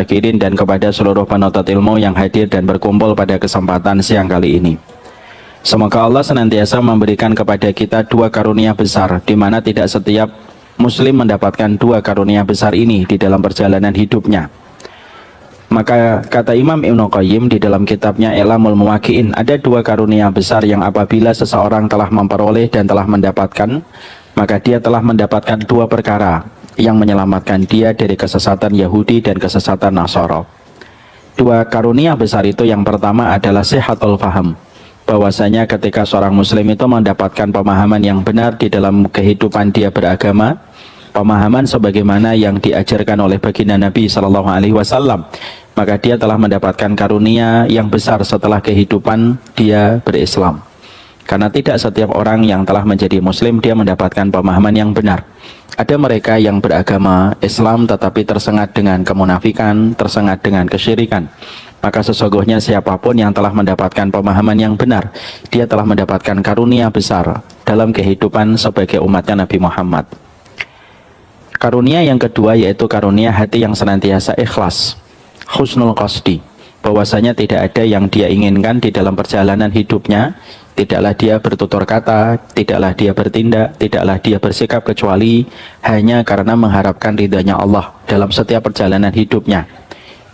hadirin dan kepada seluruh penuntut ilmu yang hadir dan berkumpul pada kesempatan siang kali ini. Semoga Allah senantiasa memberikan kepada kita dua karunia besar, di mana tidak setiap muslim mendapatkan dua karunia besar ini di dalam perjalanan hidupnya. Maka kata Imam Ibnu Qayyim di dalam kitabnya I'lamul Muwaqqi'in, ada dua karunia besar yang apabila seseorang telah memperoleh dan telah mendapatkan, maka dia telah mendapatkan dua perkara yang menyelamatkan dia dari kesesatan Yahudi dan kesesatan Nasara. Dua karunia besar itu, yang pertama adalah sihatul faham, bahwasanya ketika seorang muslim itu mendapatkan pemahaman yang benar di dalam kehidupan dia beragama, pemahaman sebagaimana yang diajarkan oleh baginda Nabi SAW, maka dia telah mendapatkan karunia yang besar setelah kehidupan dia berislam. Karena tidak setiap orang yang telah menjadi muslim dia mendapatkan pemahaman yang benar. Ada mereka yang beragama Islam tetapi tersengat dengan kemunafikan, tersengat dengan kesyirikan. Maka sesungguhnya siapapun yang telah mendapatkan pemahaman yang benar, dia telah mendapatkan karunia besar dalam kehidupan sebagai umatnya Nabi Muhammad. Karunia yang kedua yaitu karunia hati yang senantiasa ikhlas, husnul qasdi, bahwasanya tidak ada yang dia inginkan di dalam perjalanan hidupnya, tidaklah dia bertutur kata, tidaklah dia bertindak, tidaklah dia bersikap kecuali hanya karena mengharapkan ridhanya Allah dalam setiap perjalanan hidupnya.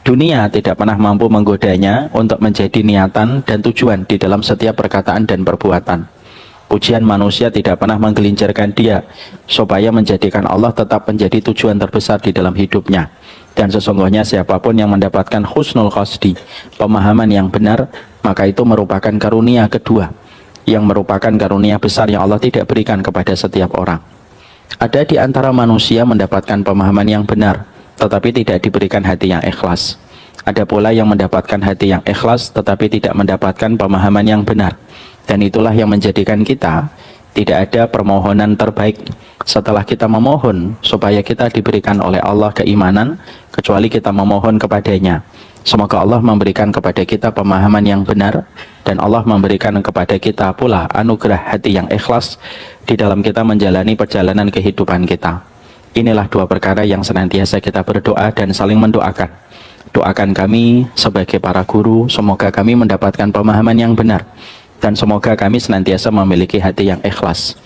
Dunia tidak pernah mampu menggodanya untuk menjadi niatan dan tujuan di dalam setiap perkataan dan perbuatan. Pujian manusia tidak pernah menggelincirkan dia supaya menjadikan Allah tetap menjadi tujuan terbesar di dalam hidupnya. Dan sesungguhnya siapapun yang mendapatkan husnul qasdi, pemahaman yang benar, maka itu merupakan karunia kedua, yang merupakan karunia besar yang Allah tidak berikan kepada setiap orang. Ada di antara manusia mendapatkan pemahaman yang benar, tetapi tidak diberikan hati yang ikhlas. Ada pula yang mendapatkan hati yang ikhlas, tetapi tidak mendapatkan pemahaman yang benar. Dan itulah yang menjadikan kita tidak ada permohonan terbaik setelah kita memohon supaya kita diberikan oleh Allah keimanan, kecuali kita memohon kepadanya. Semoga Allah memberikan kepada kita pemahaman yang benar, dan Allah memberikan kepada kita pula anugerah hati yang ikhlas di dalam kita menjalani perjalanan kehidupan kita. Inilah dua perkara yang senantiasa kita berdoa dan saling mendoakan. Doakan kami sebagai para guru, semoga kami mendapatkan pemahaman yang benar, dan semoga kami senantiasa memiliki hati yang ikhlas.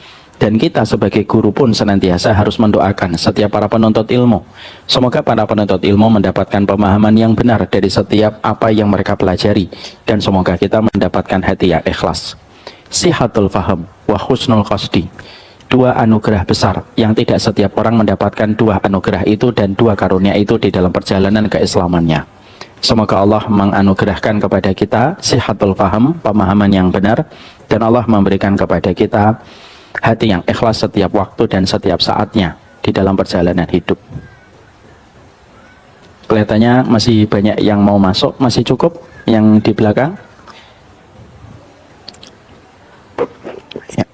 Dan kita sebagai guru pun senantiasa harus mendoakan setiap para penuntut ilmu. Semoga para penuntut ilmu mendapatkan pemahaman yang benar dari setiap apa yang mereka pelajari. Dan semoga kita mendapatkan hati yang ikhlas. Sihatul faham wa husnul qasdi. Dua anugerah besar yang tidak setiap orang mendapatkan dua anugerah itu dan dua karunia itu di dalam perjalanan keislamannya. Semoga Allah menganugerahkan kepada kita sihatul faham, pemahaman yang benar, dan Allah memberikan kepada kita hati yang ikhlas setiap waktu dan setiap saatnya di dalam perjalanan hidup. Kelihatannya masih banyak yang mau masuk, masih cukup yang di belakang? Ya.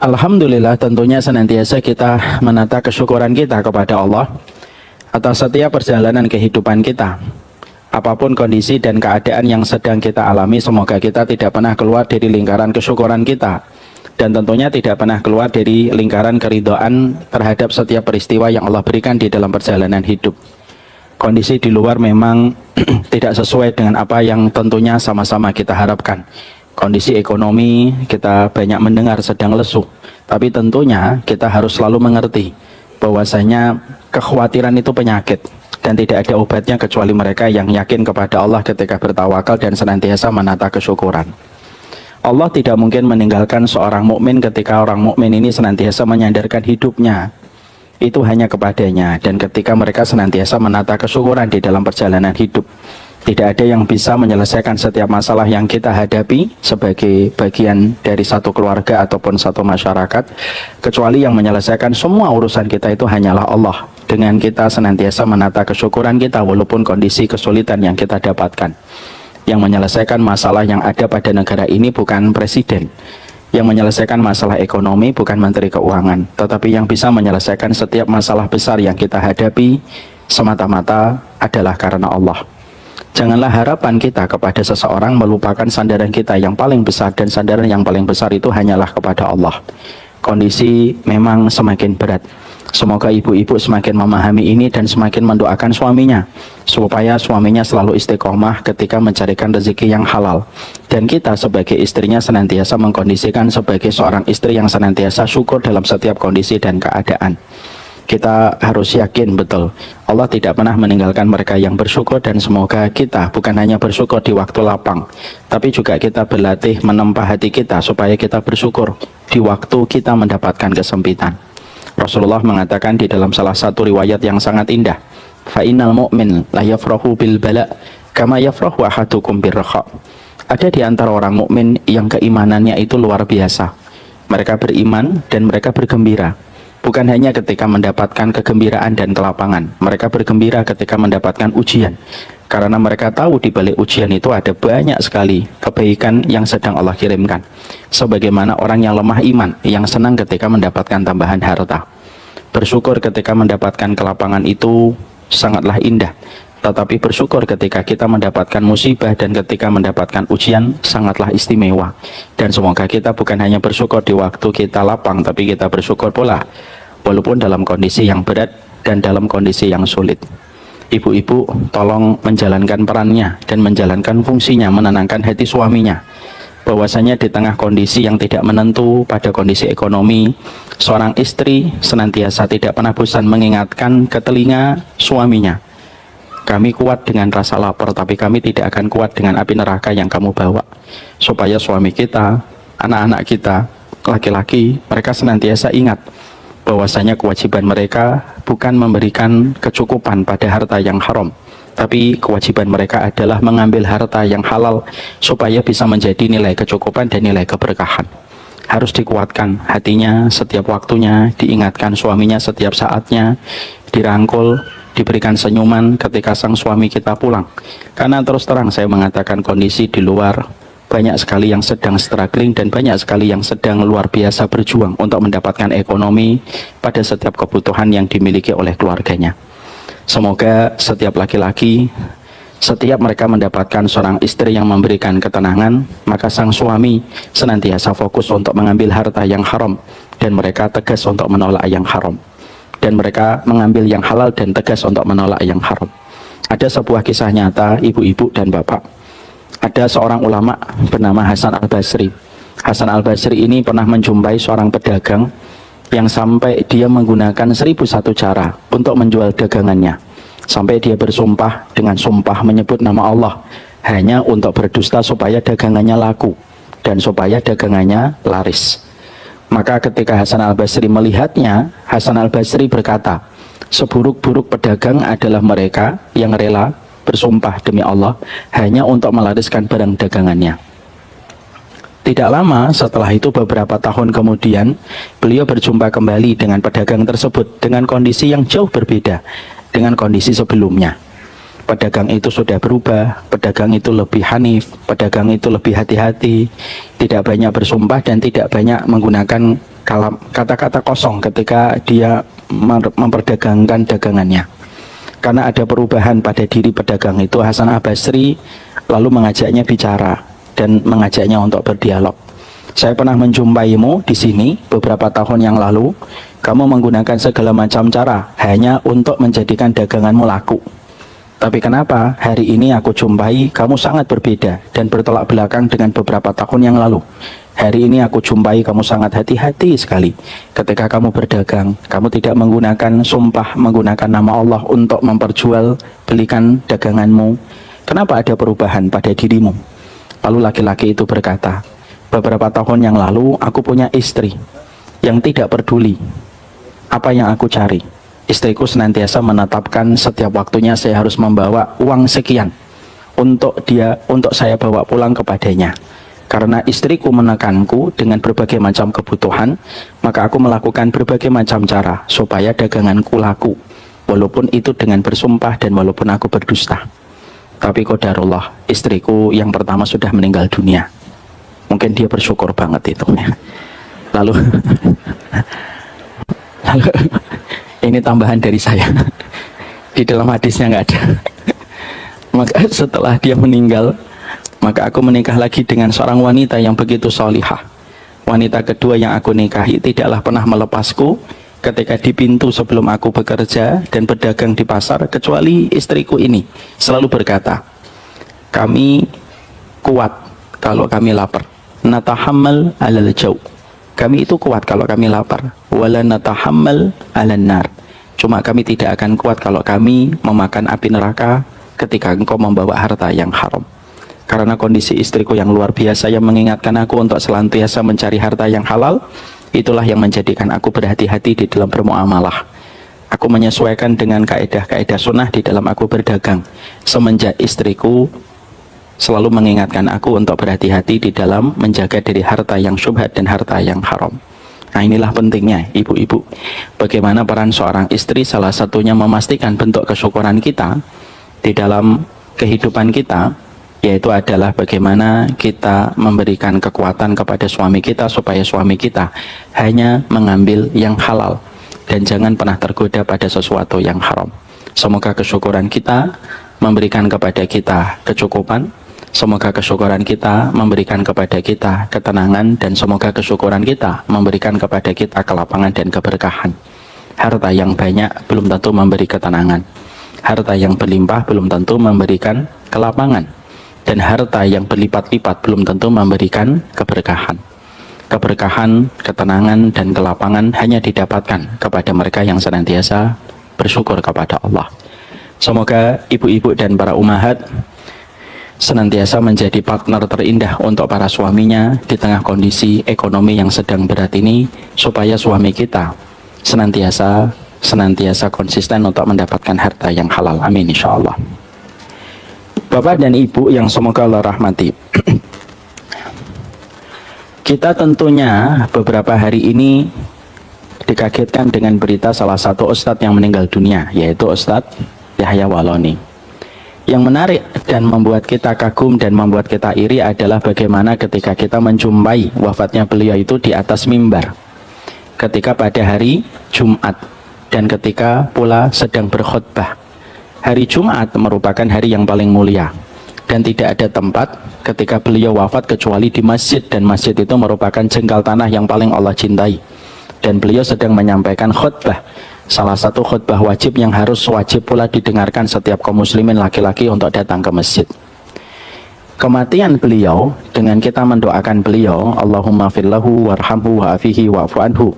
Alhamdulillah, tentunya senantiasa kita menata kesyukuran kita kepada Allah atas setiap perjalanan kehidupan kita. Apapun kondisi dan keadaan yang sedang kita alami, semoga kita tidak pernah keluar dari lingkaran kesyukuran kita, dan tentunya tidak pernah keluar dari lingkaran keridhaan terhadap setiap peristiwa yang Allah berikan di dalam perjalanan hidup. Kondisi di luar memang tidak sesuai dengan apa yang tentunya sama-sama kita harapkan. Kondisi ekonomi kita banyak mendengar sedang lesu, tapi tentunya kita harus selalu mengerti bahwasanya kekhawatiran itu penyakit dan tidak ada obatnya kecuali mereka yang yakin kepada Allah ketika bertawakal dan senantiasa menata kesyukuran. Allah tidak mungkin meninggalkan seorang mukmin ketika orang mukmin ini senantiasa menyandarkan hidupnya itu hanya kepadanya, dan ketika mereka senantiasa menata kesyukuran di dalam perjalanan hidup. Tidak ada yang bisa menyelesaikan setiap masalah yang kita hadapi sebagai bagian dari satu keluarga ataupun satu masyarakat, kecuali yang menyelesaikan semua urusan kita itu hanyalah Allah, dengan kita senantiasa menata kesyukuran kita walaupun kondisi kesulitan yang kita dapatkan. Yang menyelesaikan masalah yang ada pada negara ini bukan presiden, yang menyelesaikan masalah ekonomi bukan menteri keuangan, tetapi yang bisa menyelesaikan setiap masalah besar yang kita hadapi semata-mata adalah karena Allah. Janganlah harapan kita kepada seseorang melupakan sandaran kita yang paling besar, dan sandaran yang paling besar itu hanyalah kepada Allah. Kondisi memang semakin berat, Semoga ibu-ibu semakin memahami ini dan semakin mendoakan suaminya supaya suaminya selalu istiqomah ketika mencarikan rezeki yang halal, dan kita sebagai istrinya senantiasa mengkondisikan sebagai seorang istri yang senantiasa syukur dalam setiap kondisi dan keadaan. Kita harus yakin betul Allah tidak pernah meninggalkan mereka yang bersyukur, dan semoga kita bukan hanya bersyukur di waktu lapang, tapi juga kita berlatih menempa hati kita supaya kita bersyukur di waktu kita mendapatkan kesempitan. Rasulullah mengatakan di dalam salah satu riwayat yang sangat indah, fa innal mu'min la yafrahu bil bala kama yafrahu ahadukum birraha. Ada di antara orang mukmin yang keimanannya itu luar biasa. Mereka beriman dan mereka bergembira, bukan hanya ketika mendapatkan kegembiraan dan kelapangan. Mereka bergembira ketika mendapatkan ujian, karena mereka tahu di balik ujian itu ada banyak sekali kebaikan yang sedang Allah kirimkan. Sebagaimana orang yang lemah iman, yang senang ketika mendapatkan tambahan harta. Bersyukur ketika mendapatkan kelapangan itu sangatlah indah, tetapi bersyukur ketika kita mendapatkan musibah dan ketika mendapatkan ujian sangatlah istimewa. Dan semoga kita bukan hanya bersyukur di waktu kita lapang, tapi kita bersyukur pula walaupun dalam kondisi yang berat dan dalam kondisi yang sulit. Ibu-ibu tolong menjalankan perannya dan menjalankan fungsinya menenangkan hati suaminya, bahwasanya di tengah kondisi yang tidak menentu pada kondisi ekonomi, seorang istri senantiasa tidak pernah bosan mengingatkan ke telinga suaminya, kami kuat dengan rasa lapar, tapi kami tidak akan kuat dengan api neraka yang kamu bawa. Supaya suami kita, anak-anak kita, laki-laki, mereka senantiasa ingat bahwasanya kewajiban mereka bukan memberikan kecukupan pada harta yang haram, tapi kewajiban mereka adalah mengambil harta yang halal supaya bisa menjadi nilai kecukupan dan nilai keberkahan. Harus dikuatkan hatinya setiap waktunya, diingatkan suaminya setiap saatnya, dirangkul, diberikan senyuman ketika sang suami kita pulang. Karena terus terang saya mengatakan kondisi di luar banyak sekali yang sedang struggling dan banyak sekali yang sedang luar biasa berjuang untuk mendapatkan ekonomi pada setiap kebutuhan yang dimiliki oleh keluarganya. Semoga setiap laki-laki, setiap mereka mendapatkan seorang istri yang memberikan ketenangan, maka sang suami senantiasa fokus untuk mengambil harta yang haram, dan mereka tegas untuk menolak yang haram, dan mereka mengambil yang halal dan tegas untuk menolak yang haram. Ada sebuah kisah nyata, ibu-ibu dan bapak. Ada seorang ulama bernama Hasan Al-Basri. Hasan Al-Basri ini pernah menjumpai seorang pedagang yang sampai dia menggunakan 1001 cara untuk menjual dagangannya. Sampai dia bersumpah dengan sumpah menyebut nama Allah hanya untuk berdusta supaya dagangannya laku dan supaya dagangannya laris. Maka ketika Hasan Al-Basri melihatnya, Hasan Al-Basri berkata, seburuk-buruk pedagang adalah mereka yang rela bersumpah demi Allah hanya untuk melariskan barang dagangannya. Tidak lama setelah itu, beberapa tahun kemudian, beliau berjumpa kembali dengan pedagang tersebut dengan kondisi yang jauh berbeda dengan kondisi sebelumnya. Pedagang itu sudah berubah, pedagang itu lebih hanif, pedagang itu lebih hati-hati, tidak banyak bersumpah dan tidak banyak menggunakan kata-kata kosong ketika dia memperdagangkan dagangannya. Karena ada perubahan pada diri pedagang itu, Hasan Al-Basri lalu mengajaknya bicara dan mengajaknya untuk berdialog. Saya pernah menjumpaimu di sini beberapa tahun yang lalu, kamu menggunakan segala macam cara hanya untuk menjadikan daganganmu laku. Tapi kenapa hari ini aku jumpai kamu sangat berbeda dan bertolak belakang dengan beberapa tahun yang lalu? Hari ini aku jumpai kamu sangat hati-hati sekali. Ketika kamu berdagang, kamu tidak menggunakan sumpah, menggunakan nama Allah untuk memperjual belikan daganganmu. Kenapa ada perubahan pada dirimu? Lalu laki-laki itu berkata, beberapa tahun yang lalu aku punya istri yang tidak peduli apa yang aku cari. Istriku senantiasa menetapkan setiap waktunya saya harus membawa uang sekian untuk saya bawa pulang kepadanya. Karena istriku menekanku dengan berbagai macam kebutuhan, maka aku melakukan berbagai macam cara supaya daganganku laku, walaupun itu dengan bersumpah dan walaupun aku berdusta. Tapi qadarullah, istriku yang pertama sudah meninggal dunia. Mungkin dia bersyukur banget itu ya. Lalu ini tambahan dari saya. Di dalam hadisnya nggak ada. Maka setelah dia meninggal, maka aku menikah lagi dengan seorang wanita yang begitu solihah. Wanita kedua yang aku nikahi tidaklah pernah melepasku ketika di pintu sebelum aku bekerja dan berdagang di pasar, kecuali istriku ini selalu berkata, kami kuat kalau kami lapar. Natahammal alal jau. Kami itu kuat kalau kami lapar. Wala natahammal alan nar. Cuma kami tidak akan kuat kalau kami memakan api neraka ketika engkau membawa harta yang haram. Karena kondisi istriku yang luar biasa yang mengingatkan aku untuk senantiasa mencari harta yang halal, itulah yang menjadikan aku berhati-hati di dalam bermuamalah. Aku menyesuaikan dengan kaedah-kaedah sunnah di dalam aku berdagang. Semenjak istriku selalu mengingatkan aku untuk berhati-hati di dalam menjaga diri harta yang syubhat dan harta yang haram. Nah, inilah pentingnya ibu-ibu. Bagaimana peran seorang istri, salah satunya memastikan bentuk kesyukuran kita di dalam kehidupan kita, yaitu adalah bagaimana kita memberikan kekuatan kepada suami kita supaya suami kita hanya mengambil yang halal dan jangan pernah tergoda pada sesuatu yang haram. Semoga kesyukuran kita memberikan kepada kita kecukupan, semoga kesyukuran kita memberikan kepada kita ketenangan, dan semoga kesyukuran kita memberikan kepada kita kelapangan dan keberkahan. Harta yang banyak belum tentu memberi ketenangan, harta yang berlimpah belum tentu memberikan kelapangan, dan harta yang berlipat-lipat belum tentu memberikan keberkahan. Keberkahan, ketenangan, dan kelapangan hanya didapatkan kepada mereka yang senantiasa bersyukur kepada Allah. Semoga ibu-ibu dan para umahat senantiasa menjadi partner terindah untuk para suaminya di tengah kondisi ekonomi yang sedang berat ini, supaya suami kita senantiasa konsisten untuk mendapatkan harta yang halal. Amin insyaallah. Bapak dan Ibu yang semoga Allah rahmati, kita tentunya beberapa hari ini dikagetkan dengan berita salah satu ustadz yang meninggal dunia, yaitu Ustadz Yahya Waloni. Yang menarik dan membuat kita kagum dan membuat kita iri adalah bagaimana ketika kita menjumpai wafatnya beliau itu di atas mimbar, ketika pada hari Jumat, dan ketika pula sedang berkhutbah. Hari Jumat merupakan hari yang paling mulia, dan tidak ada tempat ketika beliau wafat kecuali di masjid, dan masjid itu merupakan jengkal tanah yang paling Allah cintai. Dan beliau sedang menyampaikan khutbah, salah satu khutbah wajib yang harus wajib pula didengarkan setiap kaum muslimin laki-laki untuk datang ke masjid. Kematian beliau, dengan kita mendoakan beliau, Allahumma fillahu warhamhu wa'afihi wa'fu anhu,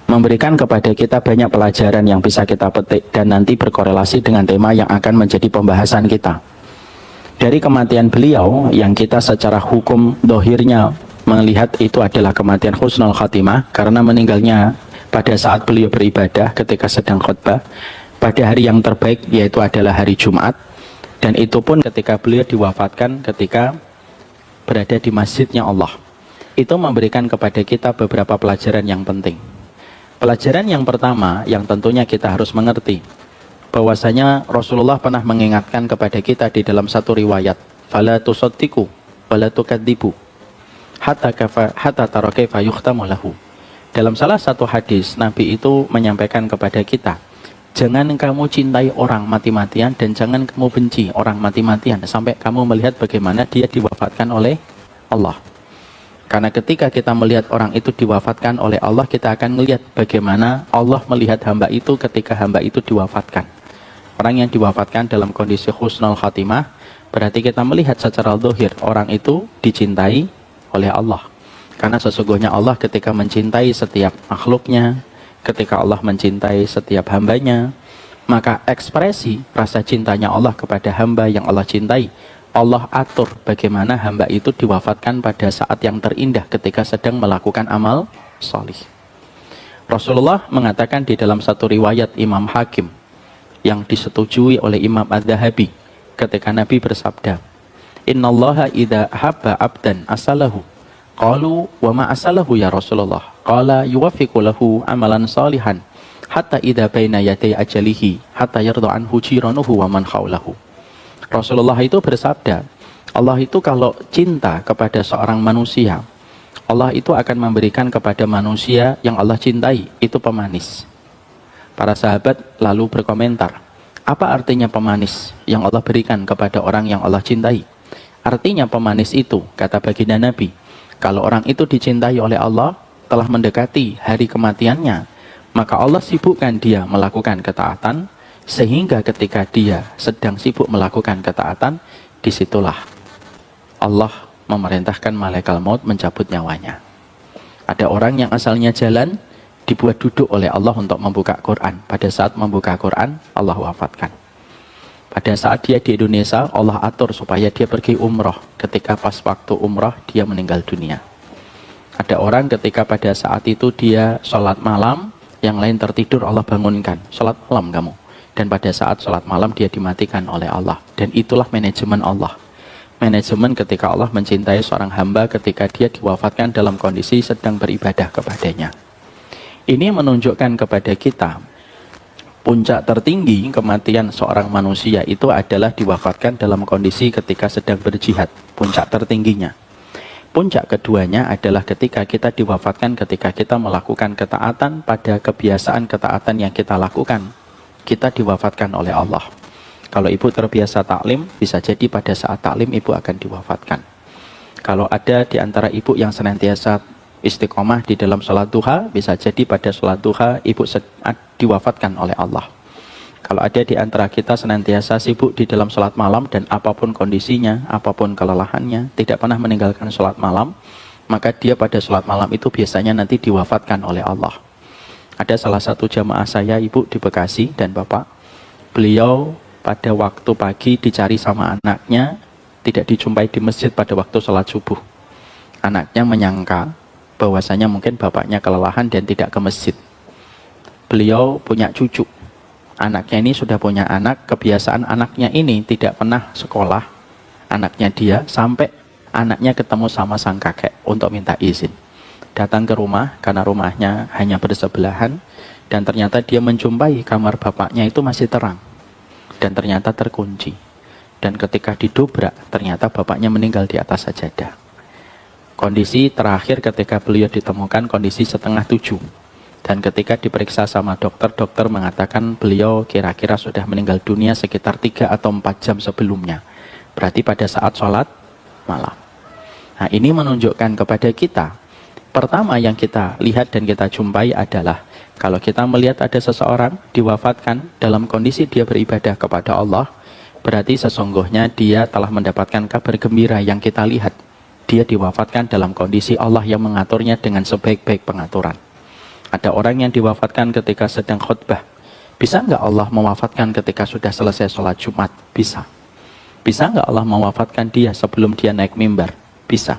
memberikan kepada kita banyak pelajaran yang bisa kita petik dan nanti berkorelasi dengan tema yang akan menjadi pembahasan kita. Dari kematian beliau yang kita secara hukum dohirnya melihat itu adalah kematian husnul khatimah, karena meninggalnya pada saat beliau beribadah ketika sedang khutbah pada hari yang terbaik, yaitu adalah hari Jumat, dan itu pun ketika beliau diwafatkan ketika berada di masjidnya Allah. Itu memberikan kepada kita beberapa pelajaran yang penting. Pelajaran yang pertama yang tentunya kita harus mengerti, bahwasanya Rasulullah pernah mengingatkan kepada kita di dalam satu riwayat, fala tusaddiqu wala tukadzibu hatta tara kaifa yukhtamu lahu. Dalam salah satu hadis, Nabi itu menyampaikan kepada kita, jangan kamu cintai orang mati-matian dan jangan kamu benci orang mati-matian sampai kamu melihat bagaimana dia diwafatkan oleh Allah. Karena ketika kita melihat orang itu diwafatkan oleh Allah, kita akan melihat bagaimana Allah melihat hamba itu ketika hamba itu diwafatkan. Orang yang diwafatkan dalam kondisi husnul khatimah, berarti kita melihat secara zahir orang itu dicintai oleh Allah. Karena sesungguhnya Allah ketika mencintai setiap makhluknya, ketika Allah mencintai setiap hambanya, maka ekspresi rasa cintanya Allah kepada hamba yang Allah cintai, Allah atur bagaimana hamba itu diwafatkan pada saat yang terindah ketika sedang melakukan amal solih. Rasulullah mengatakan di dalam satu riwayat Imam Hakim yang disetujui oleh Imam Az-Zahabi, ketika Nabi bersabda, innallaha idza habba abdan asalahu. Qalu wa ma asalahu ya Rasulullah? Qala yuwaffiqu lahu amalan salihan hatta idza baina yaday ajalihi hatta yarda anhu jiranuhu wa man haulahu. Rasulullah itu bersabda, Allah itu kalau cinta kepada seorang manusia, Allah itu akan memberikan kepada manusia yang Allah cintai itu pemanis. Para sahabat lalu berkomentar, apa artinya pemanis yang Allah berikan kepada orang yang Allah cintai? Artinya pemanis itu, kata baginda Nabi, kalau orang itu dicintai oleh Allah, telah mendekati hari kematiannya, Maka Allah sibukkan dia melakukan ketaatan, sehingga ketika dia sedang sibuk melakukan ketaatan, disitulah Allah memerintahkan malaikat maut mencabut nyawanya. Ada orang yang asalnya jalan, dibuat duduk oleh Allah untuk membuka Quran. Pada saat membuka Quran, Allah wafatkan. Pada saat dia di Indonesia, Allah atur supaya dia pergi umroh. Ketika pas waktu umroh, dia meninggal dunia. Ada orang ketika pada saat itu dia sholat malam, yang lain tertidur, Allah bangunkan. Sholat malam kamu. Dan pada saat sholat malam, dia dimatikan oleh Allah. Dan itulah manajemen Allah. Manajemen ketika Allah mencintai seorang hamba ketika dia diwafatkan dalam kondisi sedang beribadah kepadanya. Ini menunjukkan kepada kita puncak tertinggi kematian seorang manusia itu adalah diwafatkan dalam kondisi ketika sedang berjihad. Puncak tertingginya. Puncak keduanya adalah ketika kita diwafatkan ketika kita melakukan ketaatan pada kebiasaan ketaatan yang kita lakukan. Kita diwafatkan oleh Allah. Kalau ibu terbiasa taklim, bisa jadi pada saat taklim ibu akan diwafatkan. Kalau ada di antara ibu yang senantiasa istiqomah di dalam sholat duha, bisa jadi pada sholat duha ibu diwafatkan oleh Allah. Kalau ada di antara kita senantiasa sibuk di dalam sholat malam dan apapun kondisinya, apapun kelelahannya, tidak pernah meninggalkan sholat malam, maka dia pada sholat malam itu biasanya nanti diwafatkan oleh Allah. Ada salah satu jamaah saya, ibu di Bekasi dan bapak, beliau pada waktu pagi dicari sama anaknya, tidak dijumpai di masjid pada waktu sholat subuh. Anaknya menyangka bahwasanya mungkin bapaknya kelelahan dan tidak ke masjid. Beliau punya cucu. Anaknya ini sudah punya anak, kebiasaan anaknya ini tidak pernah sekolah. Anaknya dia sampai anaknya ketemu sama sang kakek untuk minta izin. Datang ke rumah karena rumahnya hanya bersebelahan dan ternyata dia menjumpai kamar bapaknya itu masih terang. Dan ternyata terkunci. Dan ketika didobrak, ternyata bapaknya meninggal di atas sajadah. Kondisi terakhir ketika beliau ditemukan kondisi 6:30. Dan ketika diperiksa sama dokter, dokter mengatakan beliau kira-kira sudah meninggal dunia sekitar 3 atau 4 jam sebelumnya. Berarti pada saat sholat malam. Nah, ini menunjukkan kepada kita, pertama yang kita lihat dan kita jumpai adalah kalau kita melihat ada seseorang diwafatkan dalam kondisi dia beribadah kepada Allah, berarti sesungguhnya dia telah mendapatkan kabar gembira yang kita lihat. Dia diwafatkan dalam kondisi Allah yang mengaturnya dengan sebaik-baik pengaturan. Ada orang yang diwafatkan ketika sedang khutbah. Bisa nggak Allah mewafatkan ketika sudah selesai sholat Jumat? Bisa. Bisa nggak Allah mewafatkan dia sebelum dia naik mimbar? Bisa.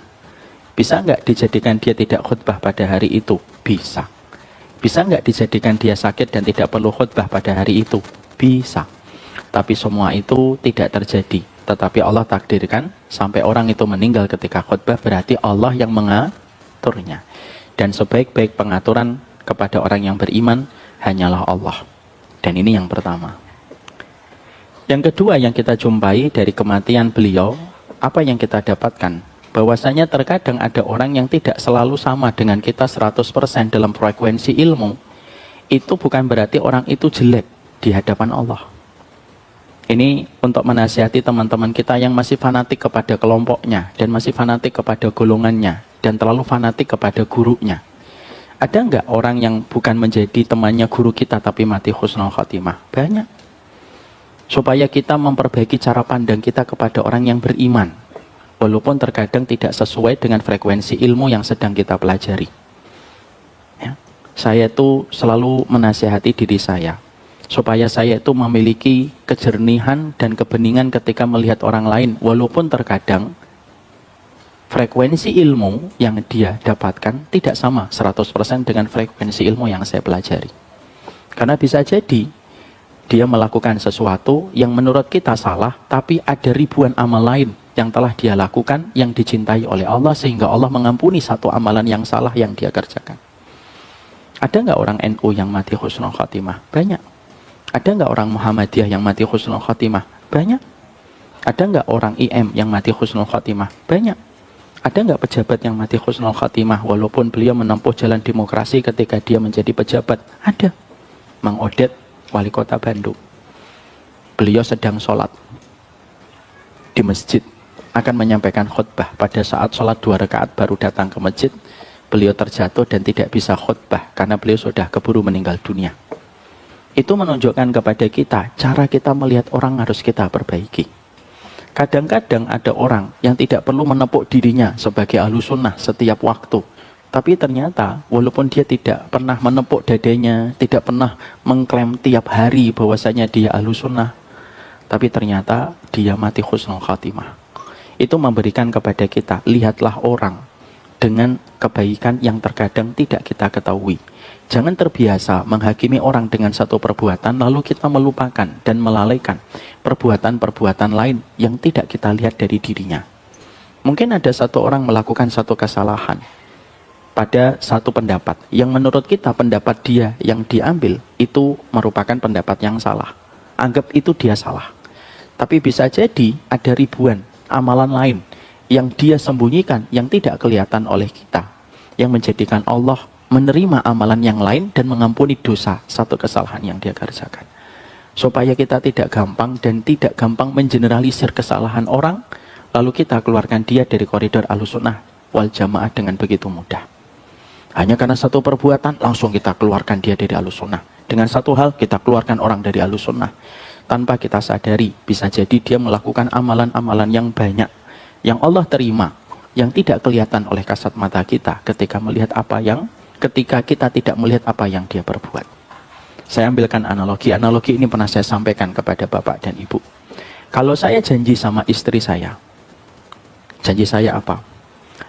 Bisa nggak dijadikan dia tidak khutbah pada hari itu? Bisa. Bisa nggak dijadikan dia sakit dan tidak perlu khutbah pada hari itu? Bisa. Tapi semua itu tidak terjadi. Tetapi Allah takdirkan sampai orang itu meninggal ketika khutbah, berarti Allah yang mengaturnya. Dan sebaik-baik pengaturan kepada orang yang beriman hanyalah Allah. Dan ini yang pertama. Yang kedua yang kita jumpai dari kematian beliau, apa yang kita dapatkan? Bahwasanya terkadang ada orang yang tidak selalu sama dengan kita 100% dalam frekuensi ilmu. Itu bukan berarti orang itu jelek di hadapan Allah. Ini untuk menasihati teman-teman kita yang masih fanatik kepada kelompoknya dan masih fanatik kepada golongannya dan terlalu fanatik kepada gurunya. Ada nggak orang yang bukan menjadi temannya guru kita tapi mati husnul khotimah? Banyak. Supaya kita memperbaiki cara pandang kita kepada orang yang beriman. Walaupun terkadang tidak sesuai dengan frekuensi ilmu yang sedang kita pelajari. Ya. Saya itu selalu menasihati diri saya. Supaya saya itu memiliki kejernihan dan kebeningan ketika melihat orang lain. Walaupun terkadang frekuensi ilmu yang dia dapatkan tidak sama 100% dengan frekuensi ilmu yang saya pelajari. Karena bisa jadi dia melakukan sesuatu yang menurut kita salah, tapi ada ribuan amal lain yang telah dia lakukan, yang dicintai oleh Allah, sehingga Allah mengampuni satu amalan yang salah yang dia kerjakan. Ada nggak orang NU yang mati husnul khotimah? Banyak. Ada nggak orang Muhammadiyah yang mati husnul khotimah? Banyak. Ada nggak orang IM yang mati husnul khotimah? Banyak. Ada nggak pejabat yang mati husnul khotimah walaupun beliau menempuh jalan demokrasi ketika dia menjadi pejabat? Ada. Mang Odet, wali kota Bandung. Beliau sedang sholat di masjid, akan menyampaikan khutbah. Pada saat sholat 2 rakaat baru datang ke masjid, beliau terjatuh dan tidak bisa khutbah karena beliau sudah keburu meninggal dunia. Itu menunjukkan kepada kita, cara kita melihat orang harus kita perbaiki. Kadang-kadang ada orang yang tidak perlu menepuk dirinya sebagai ahlu sunnah setiap waktu. Tapi ternyata walaupun dia tidak pernah menepuk dadanya, tidak pernah mengklaim tiap hari bahwasanya dia ahlu sunnah, tapi ternyata dia mati husnul khatimah. Itu memberikan kepada kita, lihatlah orang dengan kebaikan yang terkadang tidak kita ketahui. Jangan terbiasa menghakimi orang dengan satu perbuatan lalu kita melupakan dan melalaikan perbuatan-perbuatan lain yang tidak kita lihat dari dirinya. Mungkin ada satu orang melakukan satu kesalahan pada satu pendapat yang menurut kita pendapat dia yang diambil itu merupakan pendapat yang salah. Anggap itu dia salah. Tapi bisa jadi ada ribuan amalan lain yang dia sembunyikan yang tidak kelihatan oleh kita, yang menjadikan Allah menerima amalan yang lain dan mengampuni dosa satu kesalahan yang dia kerjakan. Supaya kita tidak gampang dan tidak gampang mengeneralisir kesalahan orang, lalu kita keluarkan dia dari koridor Ahlussunnah wal Jamaah dengan begitu mudah. Hanya karena satu perbuatan langsung kita keluarkan dia dari Ahlussunnah. Dengan satu hal kita keluarkan orang dari Ahlussunnah. Tanpa kita sadari, bisa jadi dia melakukan amalan-amalan yang banyak yang Allah terima, yang tidak kelihatan oleh kasat mata kita ketika kita tidak melihat apa yang dia perbuat. Saya ambilkan analogi ini pernah saya sampaikan kepada bapak dan ibu. Kalau saya janji sama istri saya, janji saya apa?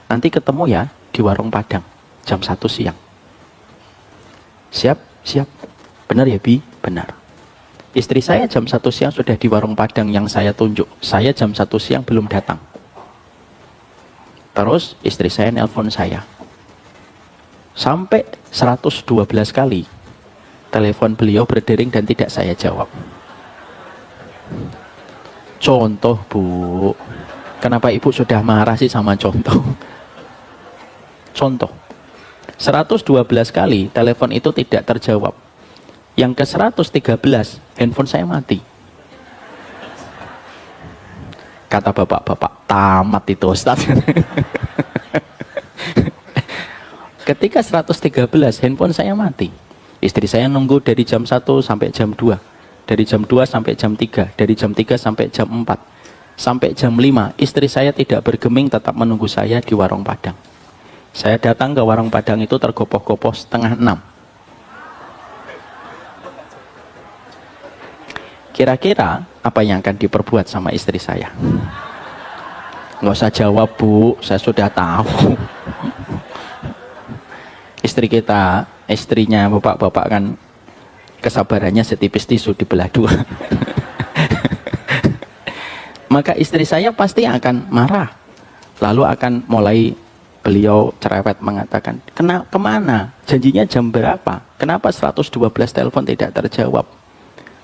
Nanti ketemu ya di warung Padang jam 1 siang. Siap? Siap. Benar ya Bi? Benar. Istri saya jam 1 siang sudah di warung Padang yang saya tunjuk. Saya jam 1 siang belum datang. Terus istri saya nelpon saya. Sampai 112 kali telepon beliau berdering dan tidak saya jawab. Contoh Bu, kenapa ibu sudah marah sih sama contoh? Contoh, 112 kali telepon itu tidak terjawab. Yang ke 113 handphone saya mati. Kata bapak-bapak, tamat itu Ustaz. Ketika 113 handphone saya mati. Istri saya nunggu dari jam 1 sampai jam 2. Dari jam 2 sampai jam 3. Dari jam 3 sampai jam 4. Sampai jam 5 istri saya tidak bergeming, tetap menunggu saya di warung Padang. Saya datang ke warung Padang itu tergopoh-gopoh setengah 6. Kira-kira apa yang akan diperbuat sama istri saya? Nggak usah jawab Bu, saya sudah tahu. Istri kita, istrinya bapak-bapak kan kesabarannya setipis tisu dibelah 2. Maka istri saya pasti akan marah. Lalu akan mulai beliau cerewet mengatakan, kemana? Janjinya jam berapa? Kenapa 112 telepon tidak terjawab?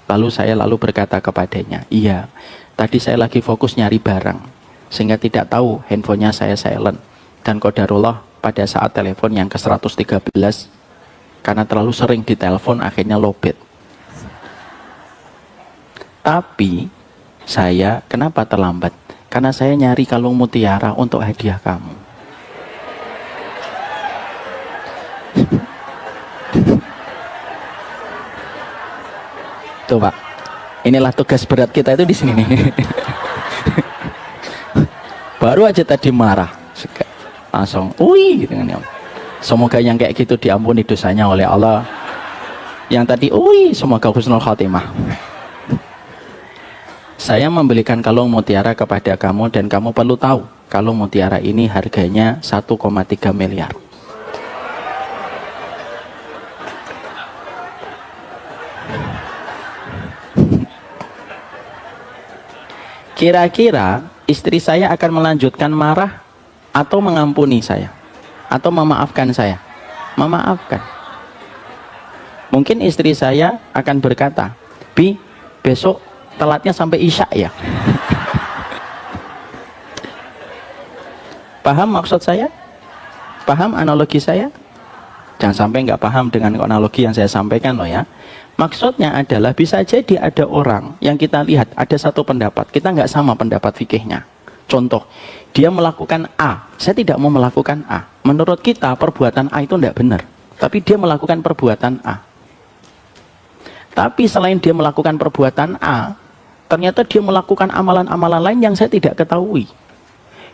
Lalu saya berkata kepadanya, iya, tadi saya lagi fokus nyari barang, sehingga tidak tahu handphonenya saya silent. Dan qadarullah pada saat telepon yang ke 113, karena terlalu sering ditelepon akhirnya lowbat. Tapi saya kenapa terlambat? Karena saya nyari kalung mutiara untuk hadiah kamu. Tuh Pak, inilah tugas berat kita itu di sini nih. Baru aja tadi marah, langsung, wih, gitu kan. Semoga yang kayak gitu diampuni dosanya oleh Allah. Yang tadi, wih, semoga husnul khatimah. Saya membelikan kalung mutiara kepada kamu dan kamu perlu tahu, kalung mutiara ini harganya 1,3 miliar. Kira-kira istri saya akan melanjutkan marah atau mengampuni saya? Atau memaafkan saya? Memaafkan. Mungkin istri saya akan berkata, Bi, besok telatnya sampai Isya ya. Paham maksud saya? Paham analogi saya? Jangan sampai nggak paham dengan analogi yang saya sampaikan loh ya. Maksudnya adalah bisa jadi ada orang yang kita lihat ada satu pendapat, kita nggak sama pendapat fikihnya. Contoh, dia melakukan A, saya tidak mau melakukan A. Menurut kita perbuatan A itu tidak benar, tapi dia melakukan perbuatan A. Tapi selain dia melakukan perbuatan A, ternyata dia melakukan amalan-amalan lain yang saya tidak ketahui.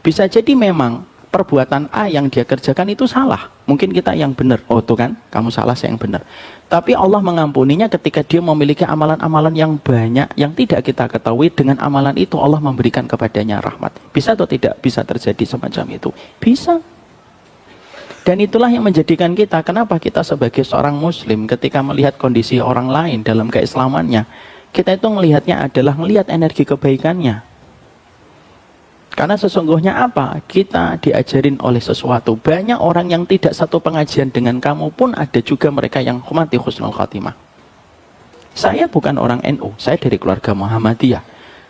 Bisa jadi memang perbuatan A yang dia kerjakan itu salah. Mungkin kita yang benar. Oh tuh kan, kamu salah, saya yang benar. Tapi Allah mengampuninya ketika dia memiliki amalan-amalan yang banyak yang tidak kita ketahui. Dengan amalan itu Allah memberikan kepadanya rahmat. Bisa atau tidak bisa terjadi semacam itu? Bisa. Dan itulah yang menjadikan kita, kenapa kita sebagai seorang muslim ketika melihat kondisi orang lain dalam keislamannya, kita itu melihatnya adalah melihat energi kebaikannya. Karena sesungguhnya apa? Kita diajarin oleh sesuatu. Banyak orang yang tidak satu pengajian dengan kamu pun ada juga mereka yang mati husnul khatimah. Saya bukan orang NU, saya dari keluarga Muhammadiyah.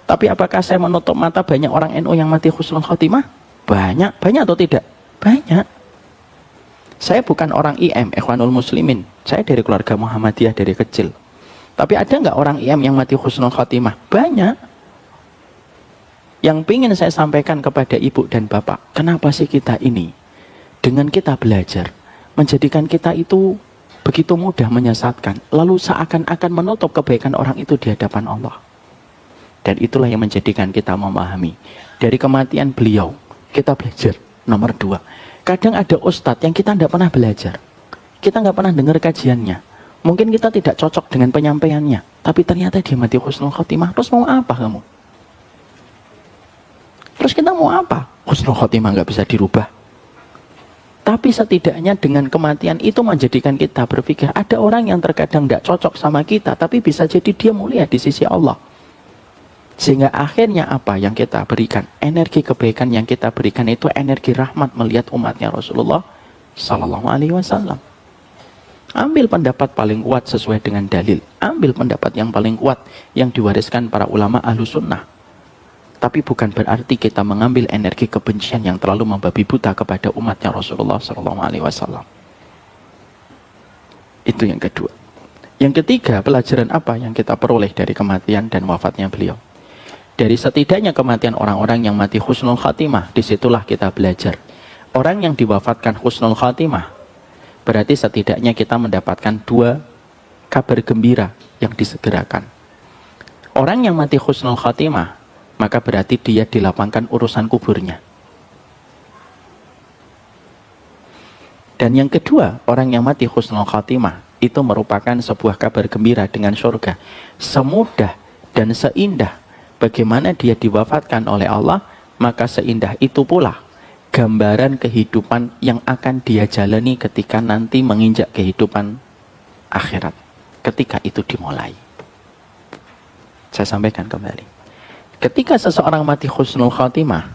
Tapi apakah saya menutup mata banyak orang NU yang mati husnul khatimah? Banyak. Banyak atau tidak? Banyak. Saya bukan orang IM, Ikhwanul Muslimin. Saya dari keluarga Muhammadiyah dari kecil. Tapi ada nggak orang IM yang mati husnul khatimah? Banyak. Yang ingin saya sampaikan kepada ibu dan bapak, kenapa sih kita ini dengan kita belajar menjadikan kita itu begitu mudah menyesatkan, lalu seakan-akan menutup kebaikan orang itu di hadapan Allah. Dan itulah yang menjadikan kita memahami dari kematian beliau kita belajar. Nomor 2, kadang ada ustadz yang kita tidak pernah belajar, kita nggak pernah dengar kajiannya, mungkin kita tidak cocok dengan penyampaiannya, tapi ternyata dia mati husnul khotimah. Terus mau apa kamu? Terus kita mau apa? Husnul khotimah nggak bisa dirubah. Tapi setidaknya dengan kematian itu menjadikan kita berpikir, ada orang yang terkadang tidak cocok sama kita, tapi bisa jadi dia mulia di sisi Allah. Sehingga akhirnya apa yang kita berikan, energi kebaikan yang kita berikan itu energi rahmat melihat umatnya Rasulullah Sallallahu Alaihi Wasallam. Ambil pendapat paling kuat sesuai dengan dalil. Ambil pendapat yang paling kuat yang diwariskan para ulama ahlu sunnah. Tapi bukan berarti kita mengambil energi kebencian yang terlalu membabi buta kepada umatnya Rasulullah Sallallahu Alaihi Wasallam. Itu yang kedua. Yang ketiga, pelajaran apa yang kita peroleh dari kematian dan wafatnya beliau? Dari setidaknya kematian orang-orang yang mati husnul khatimah, disitulah kita belajar. Orang yang diwafatkan husnul khatimah, berarti setidaknya kita mendapatkan 2 kabar gembira yang disegerakan. Orang yang mati husnul khatimah, maka berarti dia dilapangkan urusan kuburnya. Dan yang kedua, orang yang mati husnul khatimah, itu merupakan sebuah kabar gembira dengan surga. Semudah dan seindah bagaimana dia diwafatkan oleh Allah, maka seindah itu pula gambaran kehidupan yang akan dia jalani ketika nanti menginjak kehidupan akhirat. Ketika itu dimulai. Saya sampaikan kembali. Ketika seseorang mati husnul khatimah,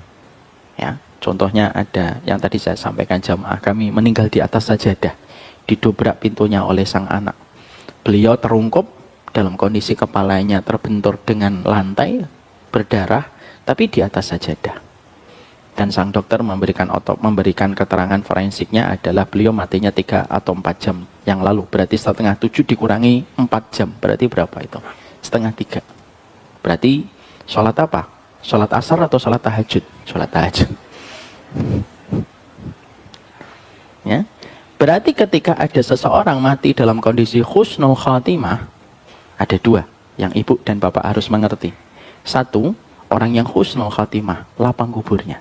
ya, contohnya ada yang tadi saya sampaikan, jamaah kami meninggal di atas sajadah, didobrak pintunya oleh sang anak. Beliau terungkup dalam kondisi kepalanya terbentur dengan lantai, berdarah, tapi di atas sajadah. Dan sang dokter memberikan keterangan forensiknya adalah beliau matinya 3 atau 4 jam yang lalu. Berarti setengah 7 dikurangi 4 jam. Berarti berapa itu? Setengah 3. Berarti sholat apa? Sholat asar atau sholat tahajud? Sholat tahajud. Ya. Berarti ketika ada seseorang mati dalam kondisi husnul khatimah, ada 2 yang ibu dan bapak harus mengerti. 1, orang yang husnul khatimah, lapang kuburnya.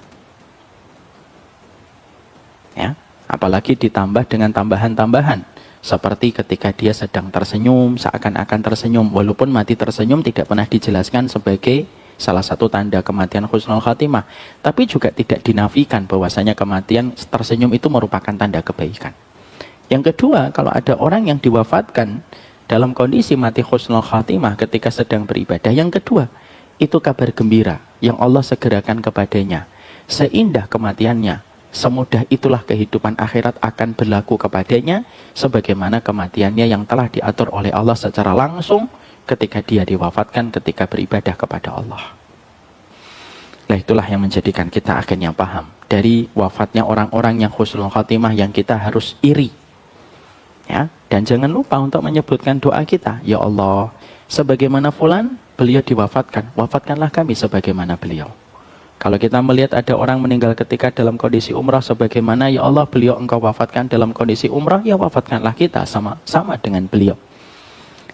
Ya, apalagi ditambah dengan tambahan-tambahan. Seperti ketika dia sedang tersenyum, seakan-akan tersenyum, walaupun mati tersenyum tidak pernah dijelaskan sebagai salah satu tanda kematian husnul khatimah. Tapi juga tidak dinafikan bahwasanya kematian tersenyum itu merupakan tanda kebaikan. Yang kedua, kalau ada orang yang diwafatkan dalam kondisi mati husnul khatimah ketika sedang beribadah, yang kedua, itu kabar gembira yang Allah segerakan kepadanya. Seindah kematiannya, semudah itulah kehidupan akhirat akan berlaku kepadanya, sebagaimana kematiannya yang telah diatur oleh Allah secara langsung ketika dia diwafatkan ketika beribadah kepada Allah. Nah, itulah yang menjadikan kita akhirnya paham dari wafatnya orang-orang yang husnul khatimah yang kita harus iri. Ya, dan jangan lupa untuk menyebutkan doa kita, ya Allah, sebagaimana fulan beliau diwafatkan, wafatkanlah kami sebagaimana beliau. Kalau kita melihat ada orang meninggal ketika dalam kondisi umrah, sebagaimana ya Allah beliau engkau wafatkan dalam kondisi umrah, ya wafatkanlah kita sama dengan beliau.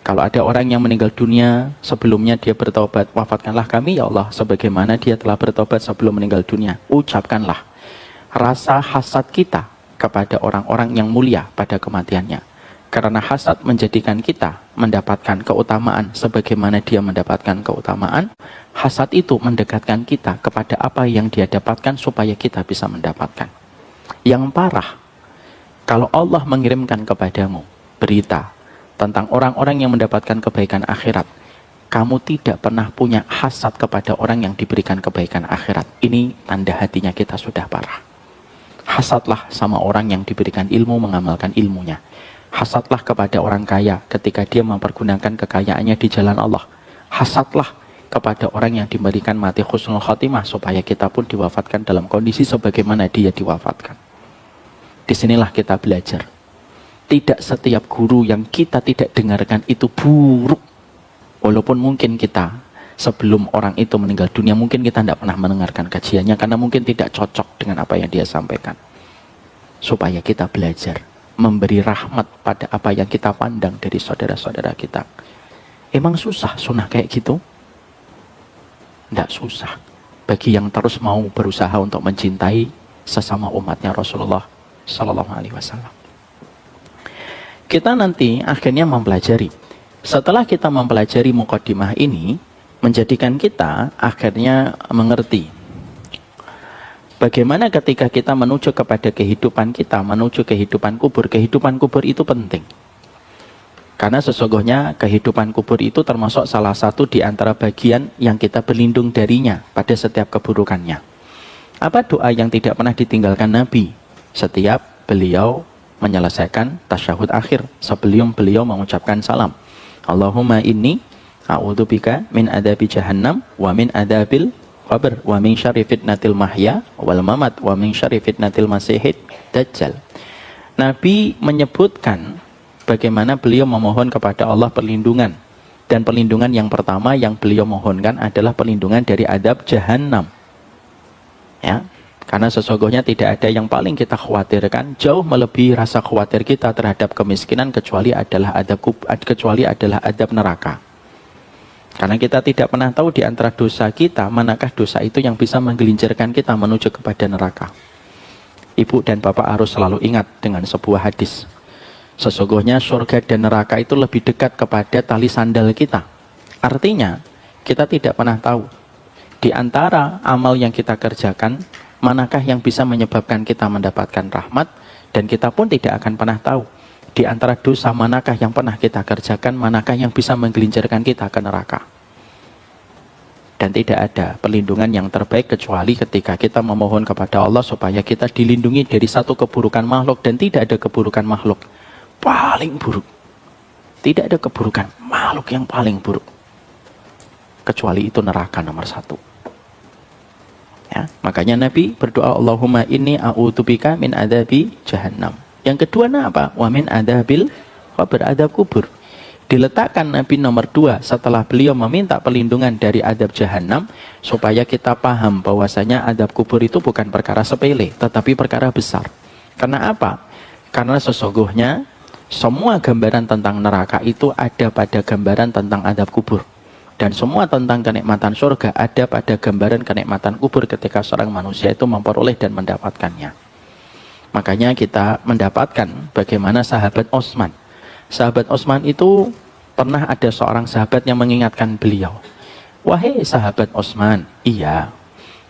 Kalau ada orang yang meninggal dunia sebelumnya dia bertobat, wafatkanlah kami ya Allah sebagaimana dia telah bertobat sebelum meninggal dunia. Ucapkanlah rasa hasad kita kepada orang-orang yang mulia pada kematiannya. Karena hasad menjadikan kita mendapatkan keutamaan sebagaimana dia mendapatkan keutamaan. Hasad itu mendekatkan kita kepada apa yang dia dapatkan supaya kita bisa mendapatkan. Yang parah, kalau Allah mengirimkan kepadamu berita tentang orang-orang yang mendapatkan kebaikan akhirat, kamu tidak pernah punya hasad kepada orang yang diberikan kebaikan akhirat. Ini tanda hatinya kita sudah parah. Hasadlah sama orang yang diberikan ilmu mengamalkan ilmunya. Hasadlah kepada orang kaya ketika dia mempergunakan kekayaannya di jalan Allah. Hasadlah kepada orang yang diberikan mati husnul khotimah supaya kita pun diwafatkan dalam kondisi sebagaimana dia diwafatkan. Disinilah kita belajar. Tidak setiap guru yang kita tidak dengarkan itu buruk. Walaupun mungkin kita sebelum orang itu meninggal dunia, mungkin kita tidak pernah mendengarkan kajiannya karena mungkin tidak cocok dengan apa yang dia sampaikan. Supaya kita belajar memberi rahmat pada apa yang kita pandang dari saudara-saudara kita. Emang susah sunnah kayak gitu? Tidak susah bagi yang terus mau berusaha untuk mencintai sesama umatnya Rasulullah Sallallahu Alaihi Wasallam. Kita nanti akhirnya mempelajari. Setelah kita mempelajari muqaddimah ini, menjadikan kita akhirnya mengerti bagaimana ketika kita menuju kepada kehidupan kita, menuju kehidupan kubur itu penting. Karena sesungguhnya kehidupan kubur itu termasuk salah satu di antara bagian yang kita berlindung darinya pada setiap keburukannya. Apa doa yang tidak pernah ditinggalkan Nabi setiap beliau menyelesaikan tasyahud akhir sebelum beliau mengucapkan salam? Allahumma inni a'udzubika min adabi jahannam wa min adabil qabr wa min syarri fitnatil mahya wal mamat wa min syarri fitnatil masihid dajjal. Nabi menyebutkan bagaimana beliau memohon kepada Allah perlindungan, dan perlindungan yang pertama yang beliau mohonkan adalah perlindungan dari adab jahannam. Ya, karena sesungguhnya tidak ada yang paling kita khawatirkan jauh melebihi rasa khawatir kita terhadap kemiskinan kecuali adalah adab neraka. Karena kita tidak pernah tahu di antara dosa kita manakah dosa itu yang bisa menggelincirkan kita menuju kepada neraka. Ibu dan bapak harus selalu ingat dengan sebuah hadis. Sesungguhnya surga dan neraka itu lebih dekat kepada tali sandal kita. Artinya, kita tidak pernah tahu di antara amal yang kita kerjakan, manakah yang bisa menyebabkan kita mendapatkan rahmat, dan kita pun tidak akan pernah tahu di antara dosa manakah yang pernah kita kerjakan, manakah yang bisa menggelincirkan kita ke neraka. Dan tidak ada perlindungan yang terbaik kecuali ketika kita memohon kepada Allah supaya kita dilindungi dari satu keburukan makhluk, dan tidak ada keburukan makhluk paling buruk. Tidak ada keburukan makhluk yang paling buruk kecuali itu neraka nomor satu. Ya, makanya Nabi berdoa Allahumma inni a'udzubika min adabi jahannam. Yang kedua apa? Wa min adabil qabr, adab kubur. Diletakkan Nabi nomor 2 setelah beliau meminta perlindungan dari adab jahannam, supaya kita paham bahwasanya adab kubur itu bukan perkara sepele, tetapi perkara besar. Karena apa? Karena sesungguhnya semua gambaran tentang neraka itu ada pada gambaran tentang adab kubur. Dan semua tentang kenikmatan surga ada pada gambaran kenikmatan kubur ketika seorang manusia itu memperoleh dan mendapatkannya. Makanya kita mendapatkan bagaimana sahabat Utsman. Sahabat Utsman itu pernah ada seorang sahabat yang mengingatkan beliau. Wahai sahabat Utsman, iya,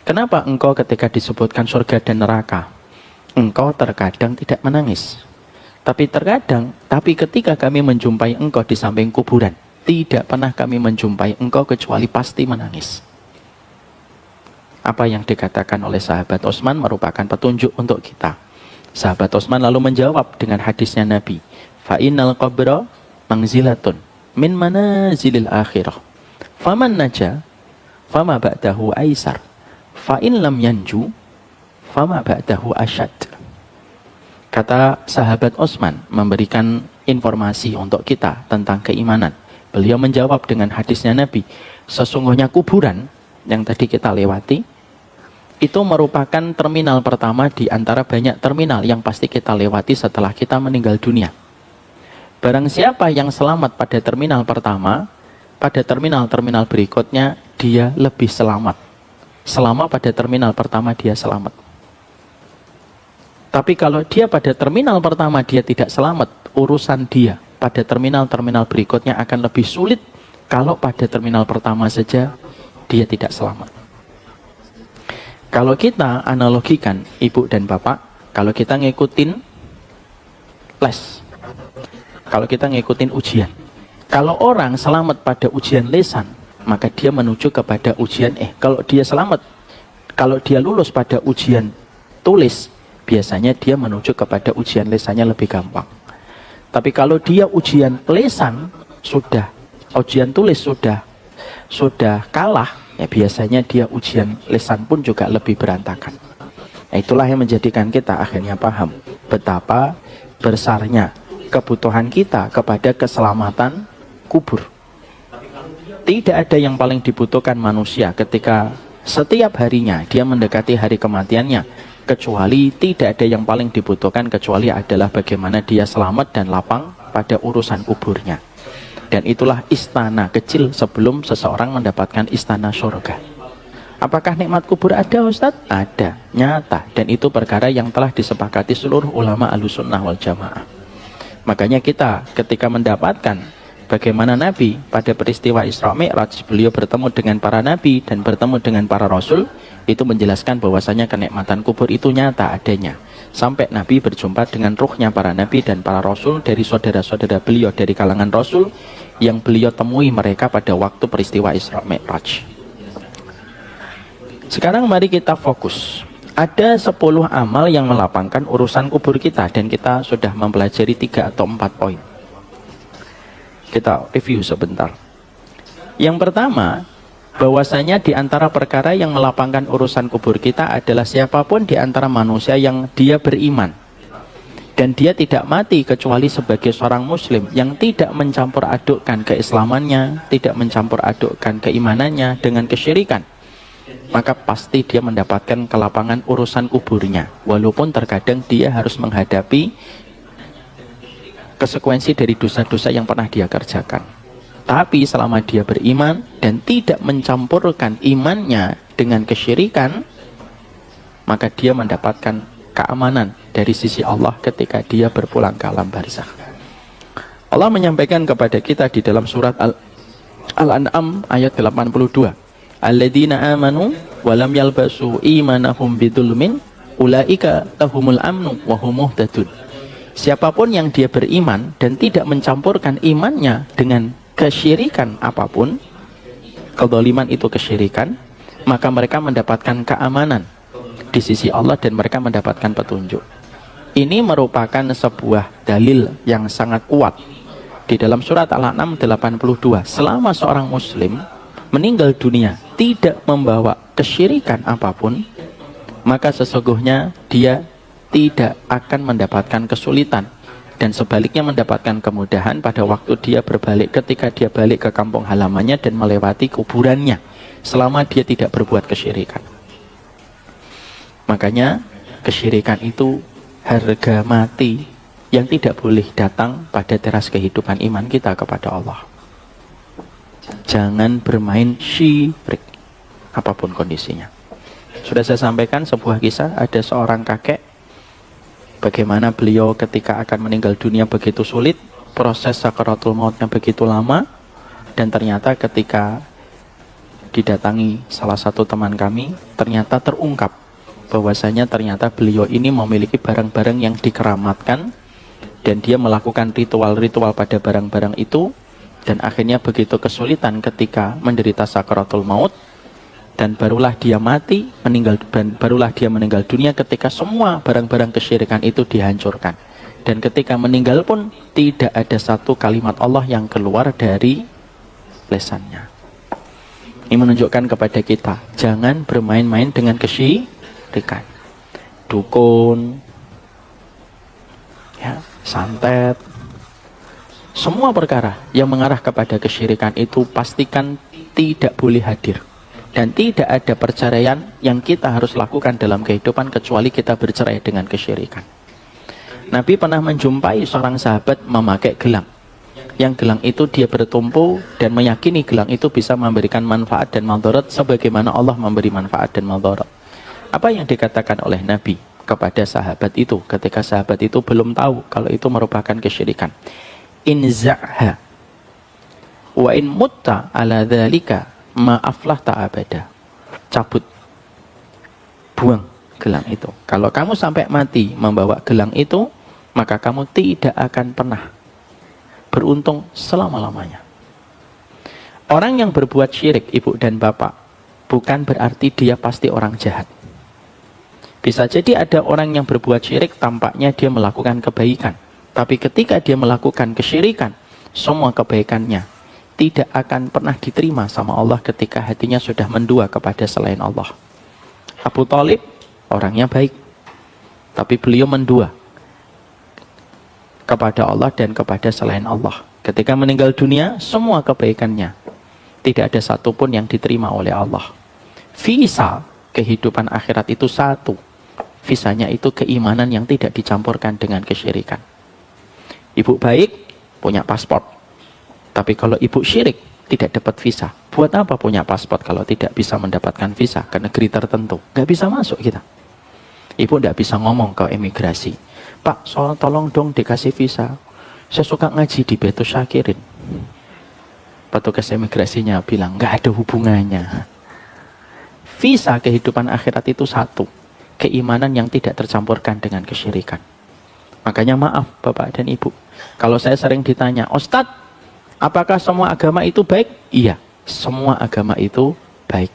kenapa engkau ketika disebutkan surga dan neraka, engkau terkadang tidak menangis? Tapi ketika kami menjumpai engkau di samping kuburan, tidak pernah kami menjumpai engkau kecuali pasti menangis. Apa yang dikatakan oleh sahabat Utsman merupakan petunjuk untuk kita. Sahabat Utsman lalu menjawab dengan hadisnya Nabi, fa innal qabra manzilatun min manazilil akhirah, faman naja fama ba'dahu aisar, fa in lam yanju fama ba'dahu asyad. Kata sahabat Utsman memberikan informasi untuk kita tentang keimanan. Beliau menjawab dengan hadisnya Nabi, sesungguhnya kuburan yang tadi kita lewati itu merupakan terminal pertama di antara banyak terminal yang pasti kita lewati setelah kita meninggal dunia. Barang siapa yang selamat pada terminal pertama, pada terminal-terminal berikutnya dia lebih selamat. Selama pada terminal pertama dia selamat. Tapi kalau dia pada terminal pertama dia tidak selamat, urusan dia pada terminal-terminal berikutnya akan lebih sulit kalau pada terminal pertama saja dia tidak selamat. Kalau kita analogikan ibu dan bapak, kalau kita ngikutin les, kalau kita ngikutin ujian, kalau orang selamat pada ujian lisan, maka dia menuju kepada ujian kalau dia selamat, kalau dia lulus pada ujian tulis, biasanya dia menuju kepada ujian lisannya lebih gampang. Tapi kalau dia ujian lisan ujian tulis sudah kalah, ya biasanya dia ujian lisan pun juga lebih berantakan. Nah, itulah yang menjadikan kita akhirnya paham betapa besarnya kebutuhan kita kepada keselamatan kubur. Tidak ada yang paling dibutuhkan manusia ketika setiap harinya dia mendekati hari kematiannya, kecuali tidak ada yang paling dibutuhkan kecuali adalah bagaimana dia selamat dan lapang pada urusan kuburnya. Dan itulah istana kecil sebelum seseorang mendapatkan istana surga. Apakah nikmat kubur ada, Ustadz? Ada, nyata. Dan itu perkara yang telah disepakati seluruh ulama Ahlussunnah wal Jamaah. Makanya kita ketika mendapatkan bagaimana Nabi pada peristiwa Isra Mi'raj, beliau bertemu dengan para nabi dan bertemu dengan para rasul, itu menjelaskan bahwasanya kenikmatan kubur itu nyata adanya. Sampai Nabi berjumpa dengan ruhnya para nabi dan para rasul dari saudara-saudara beliau dari kalangan rasul yang beliau temui mereka pada waktu peristiwa Isra Mi'raj. Sekarang mari kita fokus. Ada 10 amal yang melapangkan urusan kubur kita, dan kita sudah mempelajari 3 atau 4 poin. Kita review sebentar. Yang pertama, bahwasanya di antara perkara yang melapangkan urusan kubur kita adalah siapapun di antara manusia yang dia beriman dan dia tidak mati kecuali sebagai seorang muslim yang tidak mencampur adukkan keislamannya, tidak mencampur adukkan keimanannya dengan kesyirikan, maka pasti dia mendapatkan kelapangan urusan kuburnya, walaupun terkadang dia harus menghadapi konsekuensi dari dosa-dosa yang pernah dia kerjakan. Tapi selama dia beriman dan tidak mencampurkan imannya dengan kesyirikan, maka dia mendapatkan keamanan dari sisi Allah ketika dia berpulang ke alam barzakh. Allah menyampaikan kepada kita di dalam surat Al-An'am ayat 82, alladzina amanu walam yalbasu imanahum bidzulmin ulaika lahumul amnu wa hum muhtadun. Siapapun yang dia beriman dan tidak mencampurkan imannya dengan kesyirikan apapun, kedzaliman itu kesyirikan, maka mereka mendapatkan keamanan di sisi Allah dan mereka mendapatkan petunjuk. Ini merupakan sebuah dalil yang sangat kuat di dalam surat Al-An'am 82. Selama seorang muslim meninggal dunia tidak membawa kesyirikan apapun, maka sesungguhnya dia tidak akan mendapatkan kesulitan, dan sebaliknya mendapatkan kemudahan pada waktu dia berbalik, ketika dia balik ke kampung halamannya dan melewati kuburannya, selama dia tidak berbuat kesyirikan. Makanya kesyirikan itu harga mati yang tidak boleh datang pada teras kehidupan iman kita kepada Allah. Jangan bermain syirik apapun kondisinya. Sudah saya sampaikan sebuah kisah, ada seorang kakek, bagaimana beliau ketika akan meninggal dunia begitu sulit, proses sakaratul mautnya begitu lama, dan ternyata ketika didatangi salah satu teman kami, ternyata terungkap bahwasanya ternyata beliau ini memiliki barang-barang yang dikeramatkan, dan dia melakukan ritual-ritual pada barang-barang itu, dan akhirnya begitu kesulitan ketika menderita sakaratul maut, dan barulah dia mati, barulah dia meninggal dunia ketika semua barang-barang kesyirikan itu dihancurkan. Dan ketika meninggal pun tidak ada satu kalimat Allah yang keluar dari lesannya. Ini menunjukkan kepada kita, jangan bermain-main dengan kesyirikan. Dukun, ya, santet, semua perkara yang mengarah kepada kesyirikan itu pastikan tidak boleh hadir. Dan tidak ada perceraian yang kita harus lakukan dalam kehidupan kecuali kita bercerai dengan kesyirikan. Nabi pernah menjumpai seorang sahabat memakai gelang. Yang gelang itu dia bertumpu dan meyakini gelang itu bisa memberikan manfaat dan madarat sebagaimana Allah memberi manfaat dan madarat. Apa yang dikatakan oleh Nabi kepada sahabat itu ketika sahabat itu belum tahu kalau itu merupakan kesyirikan? Inza'ha wa in mutta ala dzalika ma aflahta abada. Cabut, buang gelang itu. Kalau kamu sampai mati membawa gelang itu, maka kamu tidak akan pernah beruntung selama-lamanya. Orang yang berbuat syirik, ibu dan bapak, bukan berarti dia pasti orang jahat. Bisa jadi ada orang yang berbuat syirik, tampaknya dia melakukan kebaikan. Tapi ketika dia melakukan kesyirikan, semua kebaikannya tidak akan pernah diterima sama Allah ketika hatinya sudah mendua kepada selain Allah. Abu Thalib orangnya baik, tapi beliau mendua kepada Allah dan kepada selain Allah. Ketika meninggal dunia, semua kebaikannya tidak ada satupun yang diterima oleh Allah. Visa kehidupan akhirat itu satu. Visanya itu keimanan yang tidak dicampurkan dengan kesyirikan. Ibu baik, punya paspor. Tapi kalau ibu syirik, tidak dapat visa. Buat apa punya paspor kalau tidak bisa mendapatkan visa ke negeri tertentu? Nggak bisa masuk kita. Ibu nggak bisa ngomong ke imigrasi, Pak, tolong dong dikasih visa. Saya suka ngaji di Betus Syakirin. Petugas imigrasinya bilang, nggak ada hubungannya. Visa kehidupan akhirat itu satu. Keimanan yang tidak tercampurkan dengan kesyirikan. Makanya maaf Bapak dan Ibu, kalau saya sering ditanya, Ustadz, apakah semua agama itu baik? Iya, semua agama itu baik.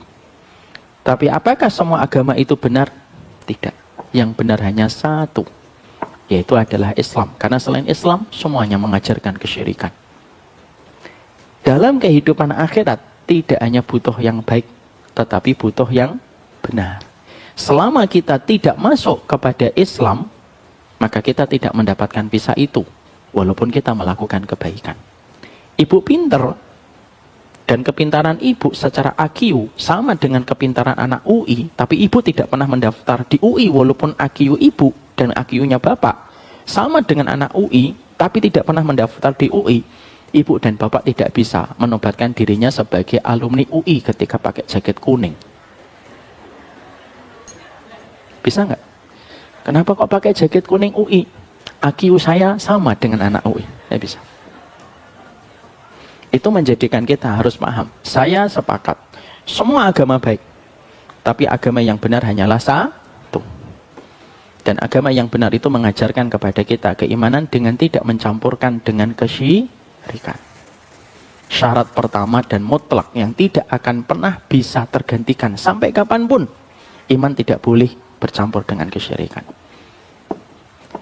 Tapi apakah semua agama itu benar? Tidak. Yang benar hanya satu, yaitu adalah Islam. Karena selain Islam, semuanya mengajarkan kesyirikan. Dalam kehidupan akhirat, tidak hanya butuh yang baik, tetapi butuh yang benar. Selama kita tidak masuk kepada Islam, maka kita tidak mendapatkan visa itu, walaupun kita melakukan kebaikan. Ibu pinter, dan kepintaran ibu secara IQ sama dengan kepintaran anak UI, tapi ibu tidak pernah mendaftar di UI walaupun IQ ibu dan IQ-nya bapak sama dengan anak UI, tapi tidak pernah mendaftar di UI. Ibu dan bapak tidak bisa menobatkan dirinya sebagai alumni UI ketika pakai jaket kuning. Bisa nggak? Kenapa kok pakai jaket kuning UI? IQ saya sama dengan anak UI. Saya bisa. Itu menjadikan kita harus paham. Saya sepakat. Semua agama baik. Tapi agama yang benar hanyalah satu. Dan agama yang benar itu mengajarkan kepada kita keimanan dengan tidak mencampurkan dengan kesyirikan. Syarat pertama dan mutlak yang tidak akan pernah bisa tergantikan sampai kapanpun. Iman tidak boleh bercampur dengan kesyirikan.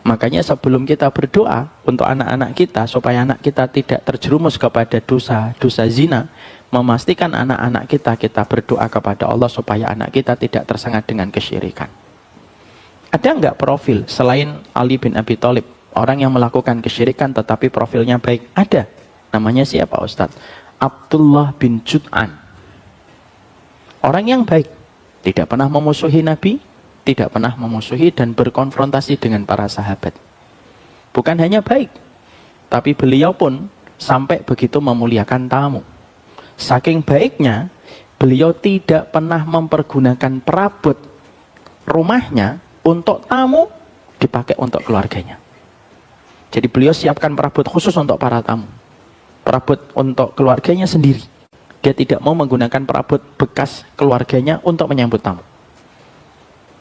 Makanya sebelum kita berdoa untuk anak-anak kita, supaya anak kita tidak terjerumus kepada dosa zina, memastikan anak-anak kita berdoa kepada Allah supaya anak kita tidak tersengat dengan kesyirikan. Ada nggak profil selain Ali bin Abi Thalib, orang yang melakukan kesyirikan tetapi profilnya baik? Ada. Namanya siapa Ustadz? Abdullah bin Jud'an. Orang yang baik, tidak pernah memusuhi Nabi, tidak pernah memusuhi dan berkonfrontasi dengan para sahabat. Bukan hanya baik, tapi beliau pun sampai begitu memuliakan tamu. Saking baiknya, beliau tidak pernah mempergunakan perabot rumahnya untuk tamu dipakai untuk keluarganya. Jadi beliau siapkan perabot khusus untuk para tamu. Perabot untuk keluarganya sendiri. Dia tidak mau menggunakan perabot bekas keluarganya untuk menyambut tamu.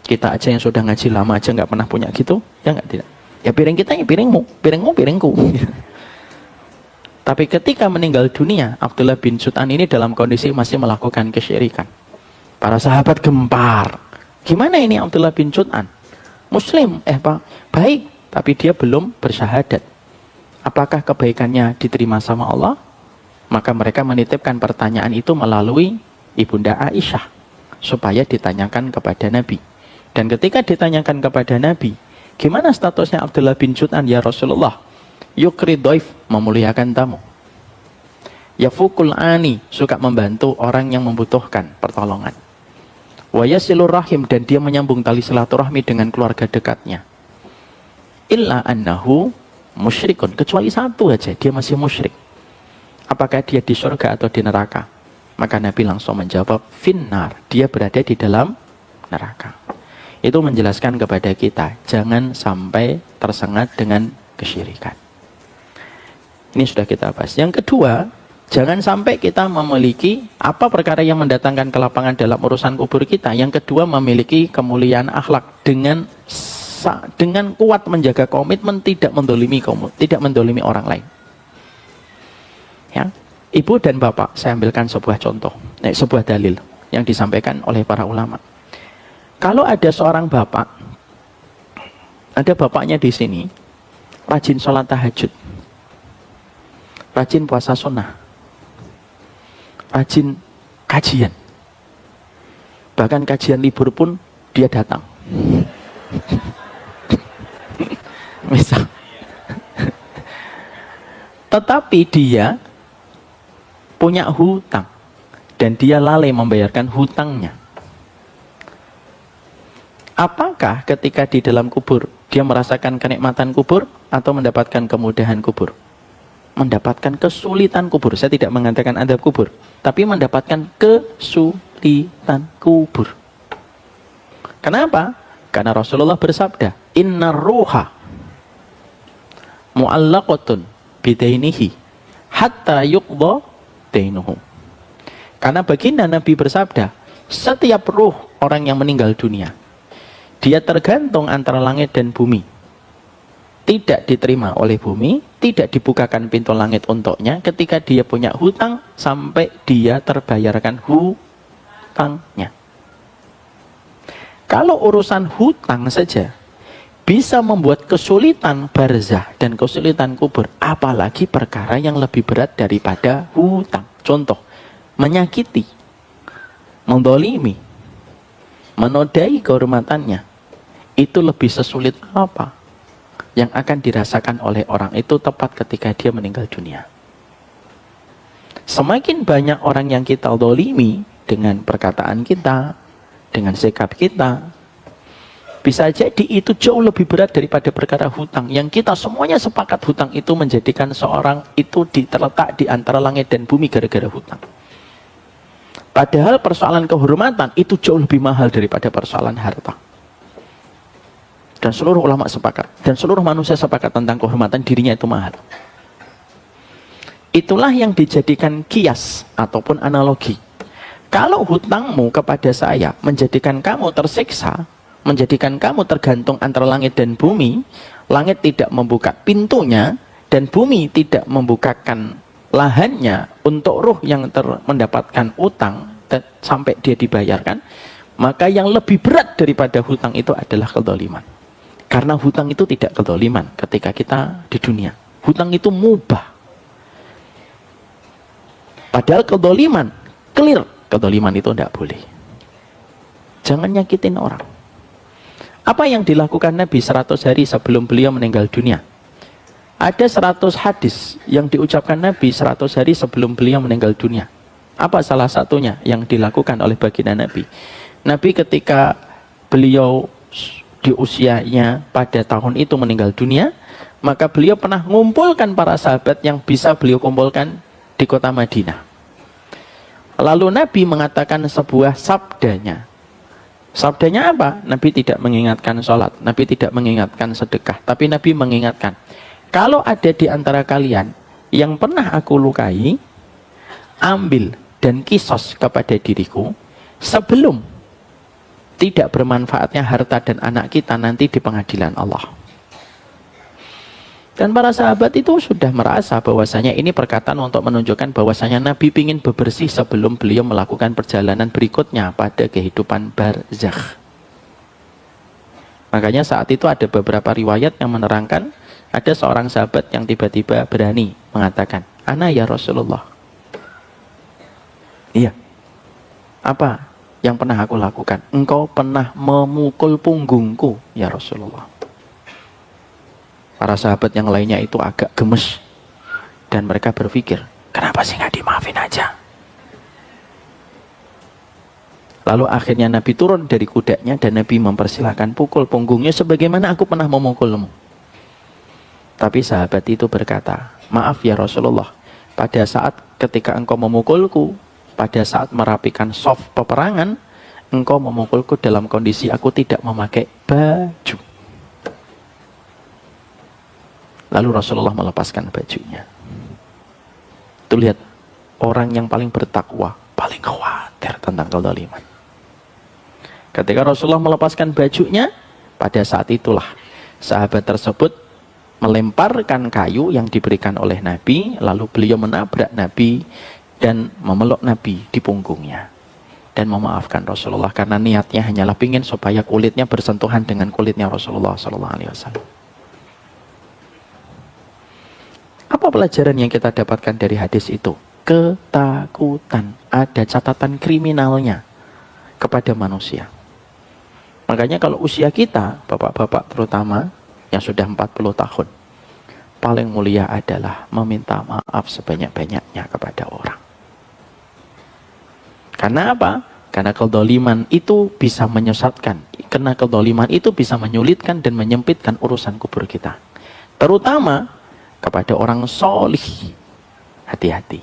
Kita aja yang sudah ngaji lama aja nggak pernah punya gitu, ya nggak, tidak. Ya piring kita ya piringmu, piringmu piringku. Tapi ketika meninggal dunia, Abdullah bin Jud'an ini dalam kondisi masih melakukan kesyirikan. Para sahabat gempar. Gimana ini Abdullah bin Jud'an? Muslim, Pak, baik, tapi dia belum bersyahadat. Apakah kebaikannya diterima sama Allah? Maka mereka menitipkan pertanyaan itu melalui Ibunda Aisyah supaya ditanyakan kepada Nabi. Dan ketika ditanyakan kepada Nabi, gimana statusnya Abdullah bin Jud'an ya Rasulullah? Yukri doif, memuliakan tamu. Yafukul ani, suka membantu orang yang membutuhkan pertolongan. Wa yasilur rahim, dan dia menyambung tali silaturahmi dengan keluarga dekatnya. Illa annahu musyrikun, kecuali satu aja, dia masih musyrik. Apakah dia di surga atau di neraka? Maka Nabi langsung menjawab, finnar, dia berada di dalam neraka. Itu menjelaskan kepada kita, jangan sampai tersengat dengan kesyirikan. Ini sudah kita bahas. Yang kedua, jangan sampai kita memiliki apa perkara yang mendatangkan kelapangan dalam urusan kubur kita. Yang kedua, memiliki kemuliaan akhlak dengan kuat menjaga komitmen, tidak mendolimi orang lain. Ya. Ibu dan bapak, saya ambilkan sebuah contoh, sebuah dalil yang disampaikan oleh para ulama. Kalau ada seorang bapak, ada bapaknya di sini, rajin sholat tahajud, rajin puasa sunnah, rajin kajian, bahkan kajian libur pun dia datang. Misal, tetapi dia punya hutang dan dia lalai membayarkan hutangnya. Apakah ketika di dalam kubur dia merasakan kenikmatan kubur atau mendapatkan kemudahan kubur? Mendapatkan kesulitan kubur. Saya tidak mengatakan adab kubur, tapi mendapatkan kesulitan kubur. Kenapa? Karena Rasulullah bersabda, inna ruha mu'allaqatun bidainihi hatta yuqda dainuhu. Karena baginda Nabi bersabda, setiap ruh orang yang meninggal dunia, dia tergantung antara langit dan bumi. Tidak diterima oleh bumi, tidak dibukakan pintu langit untuknya ketika dia punya hutang sampai dia terbayarkan hutangnya. Kalau urusan hutang saja bisa membuat kesulitan barzah dan kesulitan kubur, apalagi perkara yang lebih berat daripada hutang. Contoh, menyakiti, mendolimi, menodai kehormatannya, itu lebih sesulit apa yang akan dirasakan oleh orang itu tepat ketika dia meninggal dunia. Semakin banyak orang yang kita dolimi dengan perkataan kita, dengan sikap kita, bisa jadi itu jauh lebih berat daripada perkara hutang. Yang kita semuanya sepakat hutang itu menjadikan seorang itu terletak di antara langit dan bumi gara-gara hutang. Padahal persoalan kehormatan itu jauh lebih mahal daripada persoalan harta. Dan seluruh ulama sepakat, dan seluruh manusia sepakat tentang kehormatan dirinya itu mahal. Itulah yang dijadikan kias ataupun analogi. Kalau hutangmu kepada saya menjadikan kamu tersiksa, menjadikan kamu tergantung antara langit dan bumi, langit tidak membuka pintunya dan bumi tidak membukakan lahannya untuk ruh yang mendapatkan utang sampai dia dibayarkan, maka yang lebih berat daripada hutang itu adalah kedoliman. Karena hutang itu tidak kedoliman ketika kita di dunia. Hutang itu mubah. Padahal kedoliman, clear, kedoliman itu tidak boleh. Jangan nyakitin orang. Apa yang dilakukan Nabi 100 hari sebelum beliau meninggal dunia? Ada 100 hadis yang diucapkan Nabi 100 hari sebelum beliau meninggal dunia. Apa salah satunya yang dilakukan oleh baginda Nabi? Nabi ketika beliau di usianya pada tahun itu meninggal dunia, maka beliau pernah mengumpulkan para sahabat yang bisa beliau kumpulkan di kota Madinah. Lalu Nabi mengatakan sebuah sabdanya. Sabdanya apa? Nabi tidak mengingatkan sholat, Nabi tidak mengingatkan sedekah, tapi Nabi mengingatkan, kalau ada di antara kalian yang pernah aku lukai, ambil dan kisos kepada diriku sebelum tidak bermanfaatnya harta dan anak kita nanti di pengadilan Allah. Dan para sahabat itu sudah merasa bahwasanya ini perkataan untuk menunjukkan bahwasanya Nabi ingin bebersih sebelum beliau melakukan perjalanan berikutnya pada kehidupan barzakh. Makanya saat itu ada beberapa riwayat yang menerangkan ada seorang sahabat yang tiba-tiba berani mengatakan, "Ana ya Rasulullah." Iya. Apa yang pernah aku lakukan? Engkau pernah memukul punggungku ya Rasulullah. Para sahabat yang lainnya itu agak gemes dan mereka berpikir, Kenapa sih nggak dimaafin aja? Lalu akhirnya Nabi turun dari kudanya dan Nabi mempersilahkan pukul punggungnya sebagaimana aku pernah memukulmu. Tapi sahabat itu berkata, maaf ya Rasulullah, pada saat ketika engkau memukulku, pada saat merapikan soft peperangan, engkau memukulku dalam kondisi aku tidak memakai baju. Lalu Rasulullah melepaskan bajunya. Itu lihat, orang yang paling bertakwa, paling khawatir tentang kezaliman. Ketika Rasulullah melepaskan bajunya, pada saat itulah sahabat tersebut melemparkan kayu yang diberikan oleh Nabi, lalu beliau menabrak Nabi dan memeluk Nabi di punggungnya dan memaafkan Rasulullah karena niatnya hanyalah ingin supaya kulitnya bersentuhan dengan kulitnya Rasulullah SAW. Apa pelajaran yang kita dapatkan dari hadis itu? Ketakutan, ada catatan kriminalnya kepada manusia. Makanya kalau usia kita, bapak-bapak terutama yang sudah 40 tahun, paling mulia adalah meminta maaf sebanyak-banyaknya kepada orang. Karena apa? Karena kezaliman itu bisa menyesatkan. Karena kezaliman itu bisa menyulitkan dan menyempitkan urusan kubur kita. Terutama kepada orang solih. Hati-hati.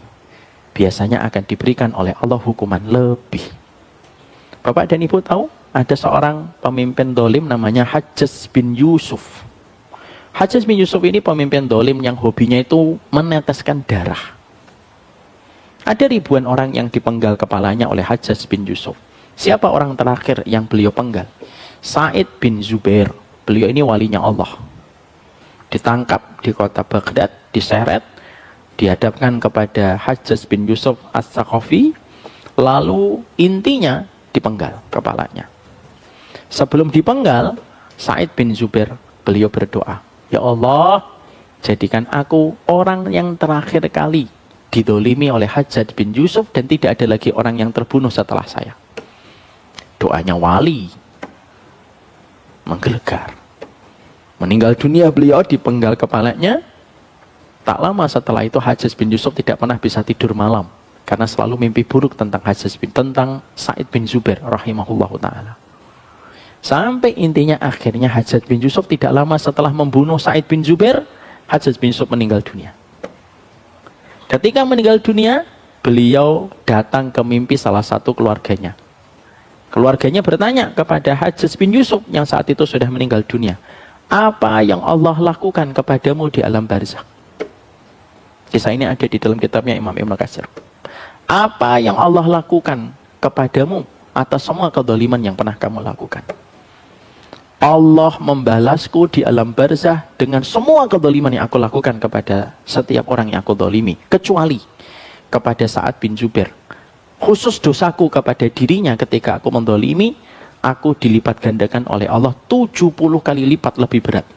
Biasanya akan diberikan oleh Allah hukuman lebih. Bapak dan Ibu tahu? Ada seorang pemimpin dolim namanya Hajjaj bin Yusuf. Hajjaj bin Yusuf ini pemimpin dolim yang hobinya itu meneteskan darah. Ada ribuan orang yang dipenggal kepalanya oleh Hajjaj bin Yusuf. Siapa orang terakhir yang beliau penggal? Sa'id bin Zubair. Beliau ini walinya Allah. Ditangkap di kota Baghdad, diseret, dihadapkan kepada Hajjaj bin Yusuf As-Saqafi, lalu intinya dipenggal kepalanya. Sebelum dipenggal, Sa'id bin Zubair, beliau berdoa, ya Allah, jadikan aku orang yang terakhir kali didolimi oleh Hajjaj bin Yusuf dan tidak ada lagi orang yang terbunuh setelah saya. Doanya wali menggelegar. Meninggal dunia beliau, dipenggal kepalanya. Tak lama setelah itu Hajjaj bin Yusuf tidak pernah bisa tidur malam karena selalu mimpi buruk tentang Sa'id bin Zubair rahimahullahu ta'ala. Sampai intinya akhirnya Hajjaj bin Yusuf tidak lama setelah membunuh Sa'id bin Zubair, Hajjaj bin Yusuf meninggal dunia. Ketika meninggal dunia, beliau datang ke mimpi salah satu keluarganya. Keluarganya bertanya kepada Hajjaj bin Yusuf yang saat itu sudah meninggal dunia, apa yang Allah lakukan kepadamu di alam barzakh? Kisah ini ada di dalam kitabnya Imam Ibn Katsir. Apa yang Allah lakukan kepadamu atas semua kezaliman yang pernah kamu lakukan? Allah membalasku di alam barzah dengan semua kezaliman yang aku lakukan kepada setiap orang yang aku zalimi, kecuali kepada Sa'ad bin Zubair. Khusus dosaku kepada dirinya ketika aku menzalimi, aku dilipat gandakan oleh Allah 70 kali lipat lebih berat.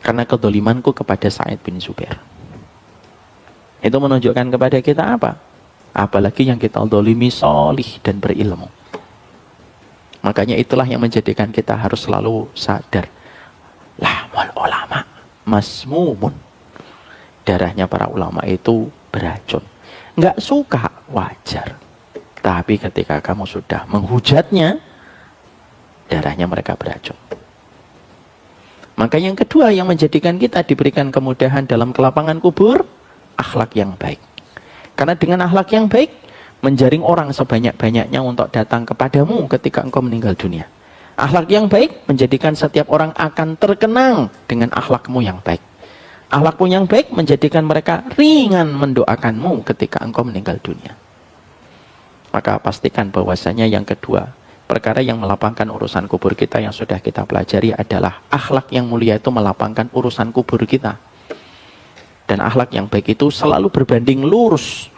Karena kezalimanku kepada Sa'id bin Zubair. Itu menunjukkan kepada kita apa? Apalagi yang kita zalimi solih dan berilmu. Makanya itulah yang menjadikan kita harus selalu sadar. Lahmul ulama masmumun. Darahnya para ulama itu beracun. Nggak suka, wajar. Tapi ketika kamu sudah menghujatnya, darahnya mereka beracun. Maka yang kedua yang menjadikan kita diberikan kemudahan dalam kelapangan kubur, akhlak yang baik. Karena dengan akhlak yang baik, menjaring orang sebanyak-banyaknya untuk datang kepadamu ketika engkau meninggal dunia. Akhlak yang baik menjadikan setiap orang akan terkenang dengan akhlakmu yang baik. Akhlakmu yang baik menjadikan mereka ringan mendoakanmu ketika engkau meninggal dunia. Maka pastikan bahwasanya yang kedua, perkara yang melapangkan urusan kubur kita yang sudah kita pelajari adalah akhlak yang mulia itu melapangkan urusan kubur kita. Dan akhlak yang baik itu selalu berbanding lurus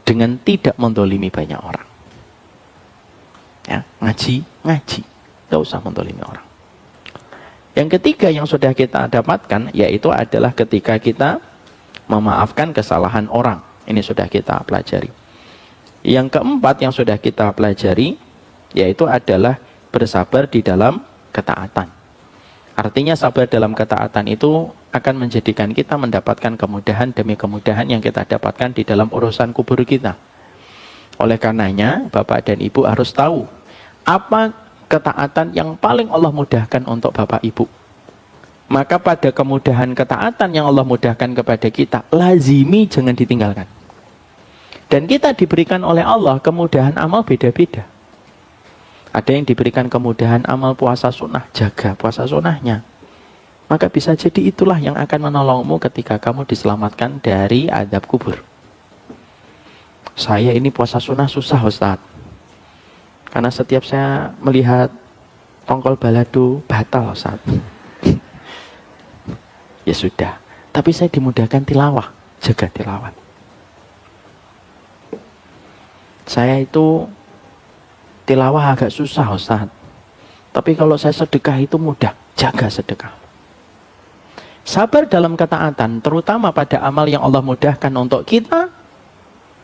dengan tidak mendolimi banyak orang. Ya, ngaji, gak usah mendolimi orang. Yang ketiga yang sudah kita dapatkan, yaitu adalah ketika kita memaafkan kesalahan orang. Ini sudah kita pelajari. Yang keempat yang sudah kita pelajari, yaitu adalah bersabar di dalam ketaatan. Artinya sabar dalam ketaatan itu akan menjadikan kita mendapatkan kemudahan demi kemudahan yang kita dapatkan di dalam urusan kubur kita. Oleh karenanya, Bapak dan Ibu harus tahu apa ketaatan yang paling Allah mudahkan untuk Bapak Ibu. Maka pada kemudahan ketaatan yang Allah mudahkan kepada kita, lazimi, jangan ditinggalkan. Dan kita diberikan oleh Allah kemudahan amal beda-beda. Ada yang diberikan kemudahan amal puasa sunnah, jaga puasa sunnahnya. Maka bisa jadi itulah yang akan menolongmu ketika kamu diselamatkan dari azab kubur. Saya ini puasa sunnah susah, Ustaz. Karena setiap saya melihat tongkol balado, batal, Ustaz. Ya sudah, tapi saya dimudahkan tilawah, jaga tilawah. Saya itu tilawah agak susah, Ustaz. Tapi kalau saya sedekah itu mudah, jaga sedekah. Sabar dalam ketaatan, terutama pada amal yang Allah mudahkan untuk kita,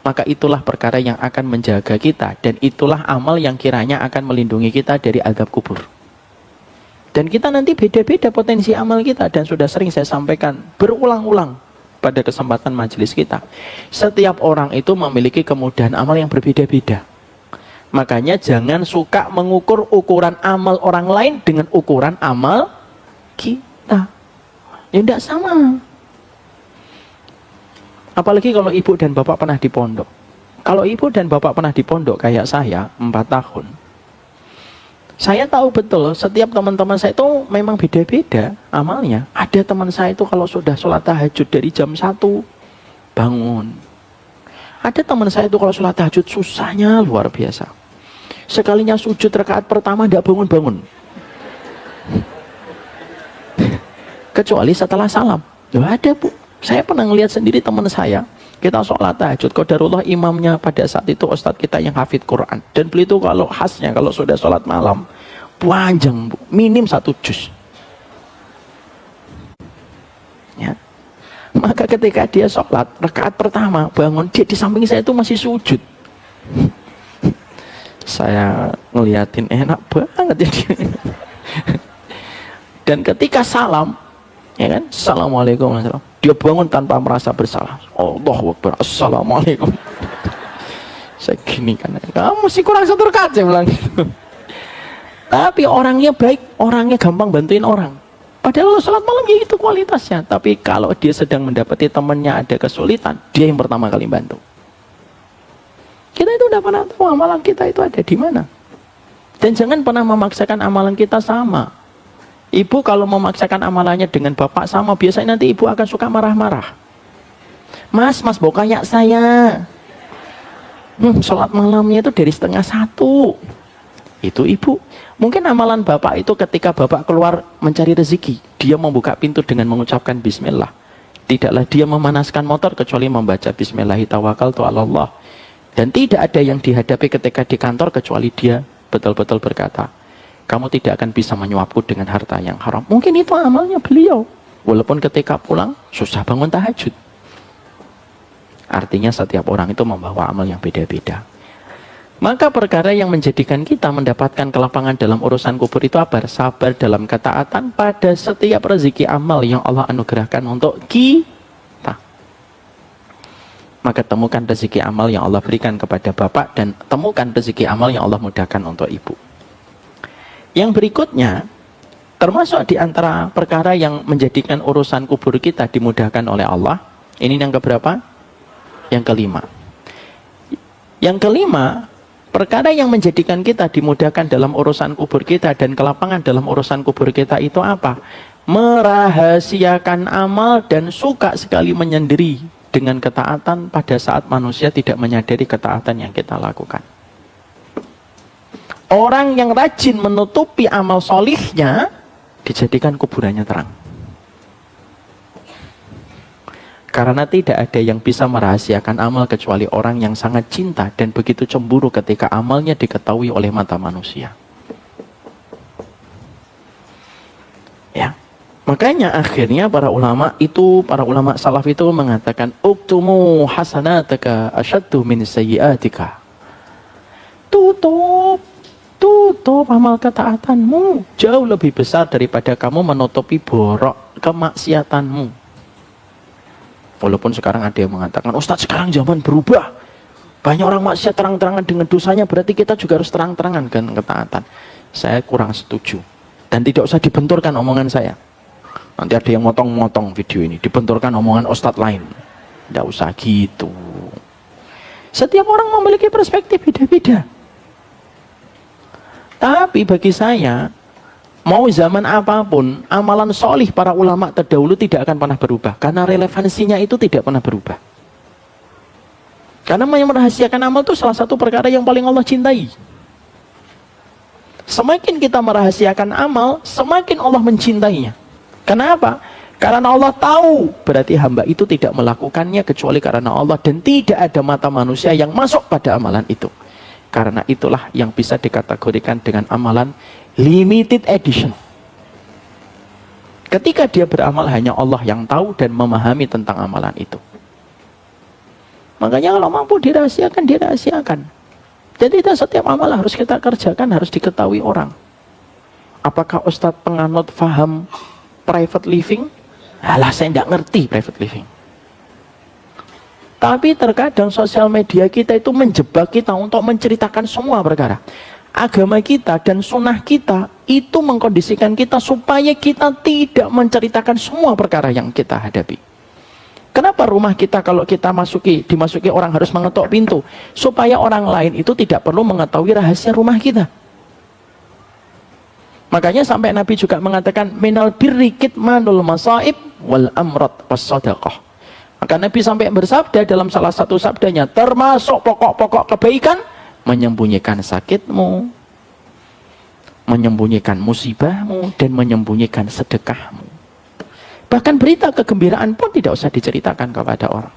maka itulah perkara yang akan menjaga kita, dan itulah amal yang kiranya akan melindungi kita dari azab kubur. Dan kita nanti beda-beda potensi amal kita, dan sudah sering saya sampaikan berulang-ulang pada kesempatan majelis kita. Setiap orang itu memiliki kemudahan amal yang berbeda-beda. Makanya jangan suka mengukur ukuran amal orang lain dengan ukuran amal kita. Ya tidak sama. Apalagi kalau ibu dan bapak pernah di pondok. Kalau ibu dan bapak pernah di pondok kayak saya 4 tahun. Saya tahu betul setiap teman-teman saya itu memang beda-beda amalnya. Ada teman saya itu kalau sudah sholat tahajud dari jam 1 bangun. Ada teman saya itu kalau sholat tahajud susahnya luar biasa. Sekalinya sujud rakaat pertama tidak bangun-bangun. Kecuali setelah salam. Loh ada, Bu. Saya pernah ngelihat sendiri teman saya. Kita sholat tahajud. Qadarullah imamnya pada saat itu ustadz kita yang hafid Quran. Dan beliau itu kalau khasnya kalau sudah sholat malam panjang, Bu. Minim 1 juz. Ya. Maka ketika dia sholat rakaat pertama bangun, dia di samping saya itu masih sujud. Saya ngeliatin enak banget ya dia. Dan ketika salam, ya kan, assalamualaikum, dia bangun tanpa merasa bersalah. Allahu Akbar, assalamualaikum. Saya gini kan, kamu sih kurang 1 rakaat, saya bilang gitu. Tapi orangnya baik, orangnya gampang bantuin orang. Padahal sholat malam ya itu kualitasnya. Tapi kalau dia sedang mendapati temannya ada kesulitan, dia yang pertama kali bantu. Kita itu udah pernah tahu amalan kita itu ada di mana. Dan jangan pernah memaksakan amalan kita sama. Ibu kalau memaksakan amalannya dengan bapak sama, biasanya nanti ibu akan suka marah-marah. Mas mau kayak saya. Sholat malamnya itu dari 12:30. Itu ibu. Mungkin amalan bapak itu ketika bapak keluar mencari rezeki, dia membuka pintu dengan mengucapkan bismillah. Tidaklah dia memanaskan motor kecuali membaca bismillahirrahmanirrahim. Dan tidak ada yang dihadapi ketika di kantor kecuali dia betul-betul berkata, kamu tidak akan bisa menyuapku dengan harta yang haram. Mungkin itu amalnya beliau. Walaupun ketika pulang susah bangun tahajud. Artinya setiap orang itu membawa amal yang beda-beda. Maka perkara yang menjadikan kita mendapatkan kelapangan dalam urusan kubur itu apa? Sabar dalam ketaatan pada setiap rezeki amal yang Allah anugerahkan untuk kita. Maka temukan rezeki amal yang Allah berikan kepada bapak, dan temukan rezeki amal yang Allah mudahkan untuk ibu. Yang berikutnya, termasuk di antara perkara yang menjadikan urusan kubur kita dimudahkan oleh Allah. Ini yang keberapa? Yang kelima. Yang kelima, perkara yang menjadikan kita dimudahkan dalam urusan kubur kita dan kelapangan dalam urusan kubur kita itu apa? Merahasiakan amal dan suka sekali menyendiri dengan ketaatan pada saat manusia tidak menyadari ketaatan yang kita lakukan. Orang yang rajin menutupi amal solihnya, dijadikan kuburannya terang. Karena tidak ada yang bisa merahasiakan amal kecuali orang yang sangat cinta dan begitu cemburu ketika amalnya diketahui oleh mata manusia. Ya. Makanya akhirnya para ulama salaf itu mengatakan uktumu hasanataka asyaddu min sayyiatika. tutup amal ketaatanmu jauh lebih besar daripada kamu menutupi borok kemaksiatanmu. Walaupun sekarang ada yang mengatakan, Ustadz sekarang zaman berubah, banyak orang maksiat terang-terangan dengan dosanya, berarti kita juga harus terang-terangan dengan ketaatan. Saya kurang setuju. Dan tidak usah dibenturkan omongan saya. Nanti ada yang motong-motong video ini, dibenturkan omongan ustadz lain. Tidak usah gitu. Setiap orang memiliki perspektif beda-beda. Tapi bagi saya, mau zaman apapun, amalan solih para ulama terdahulu tidak akan pernah berubah. Karena relevansinya itu tidak pernah berubah. Karena merahasiakan amal itu salah satu perkara yang paling Allah cintai. Semakin kita merahasiakan amal, semakin Allah mencintainya. Kenapa? Karena Allah tahu berarti hamba itu tidak melakukannya kecuali karena Allah, dan tidak ada mata manusia yang masuk pada amalan itu. Karena itulah yang bisa dikategorikan dengan amalan limited edition. Ketika dia beramal, hanya Allah yang tahu dan memahami tentang amalan itu. Makanya kalau mampu dirahasiakan, dirahasiakan. Jadi setiap amal harus kita kerjakan, harus diketahui orang. Apakah Ustadz penganut faham private living? Alah, saya tidak ngerti private living. Tapi terkadang sosial media kita itu menjebak kita untuk menceritakan semua perkara. Agama kita dan sunnah kita itu mengkondisikan kita supaya kita tidak menceritakan semua perkara yang kita hadapi. Kenapa rumah kita kalau kita dimasuki orang harus mengetuk pintu? Supaya orang lain itu tidak perlu mengetahui rahasia rumah kita. Makanya sampai Nabi juga mengatakan, minal birri kitmanul masaib wal amrat was sadaqah. Maka Nabi sampai bersabda dalam salah satu sabdanya, termasuk pokok-pokok kebaikan, menyembunyikan sakitmu, menyembunyikan musibahmu, dan menyembunyikan sedekahmu. Bahkan berita kegembiraan pun tidak usah diceritakan kepada orang.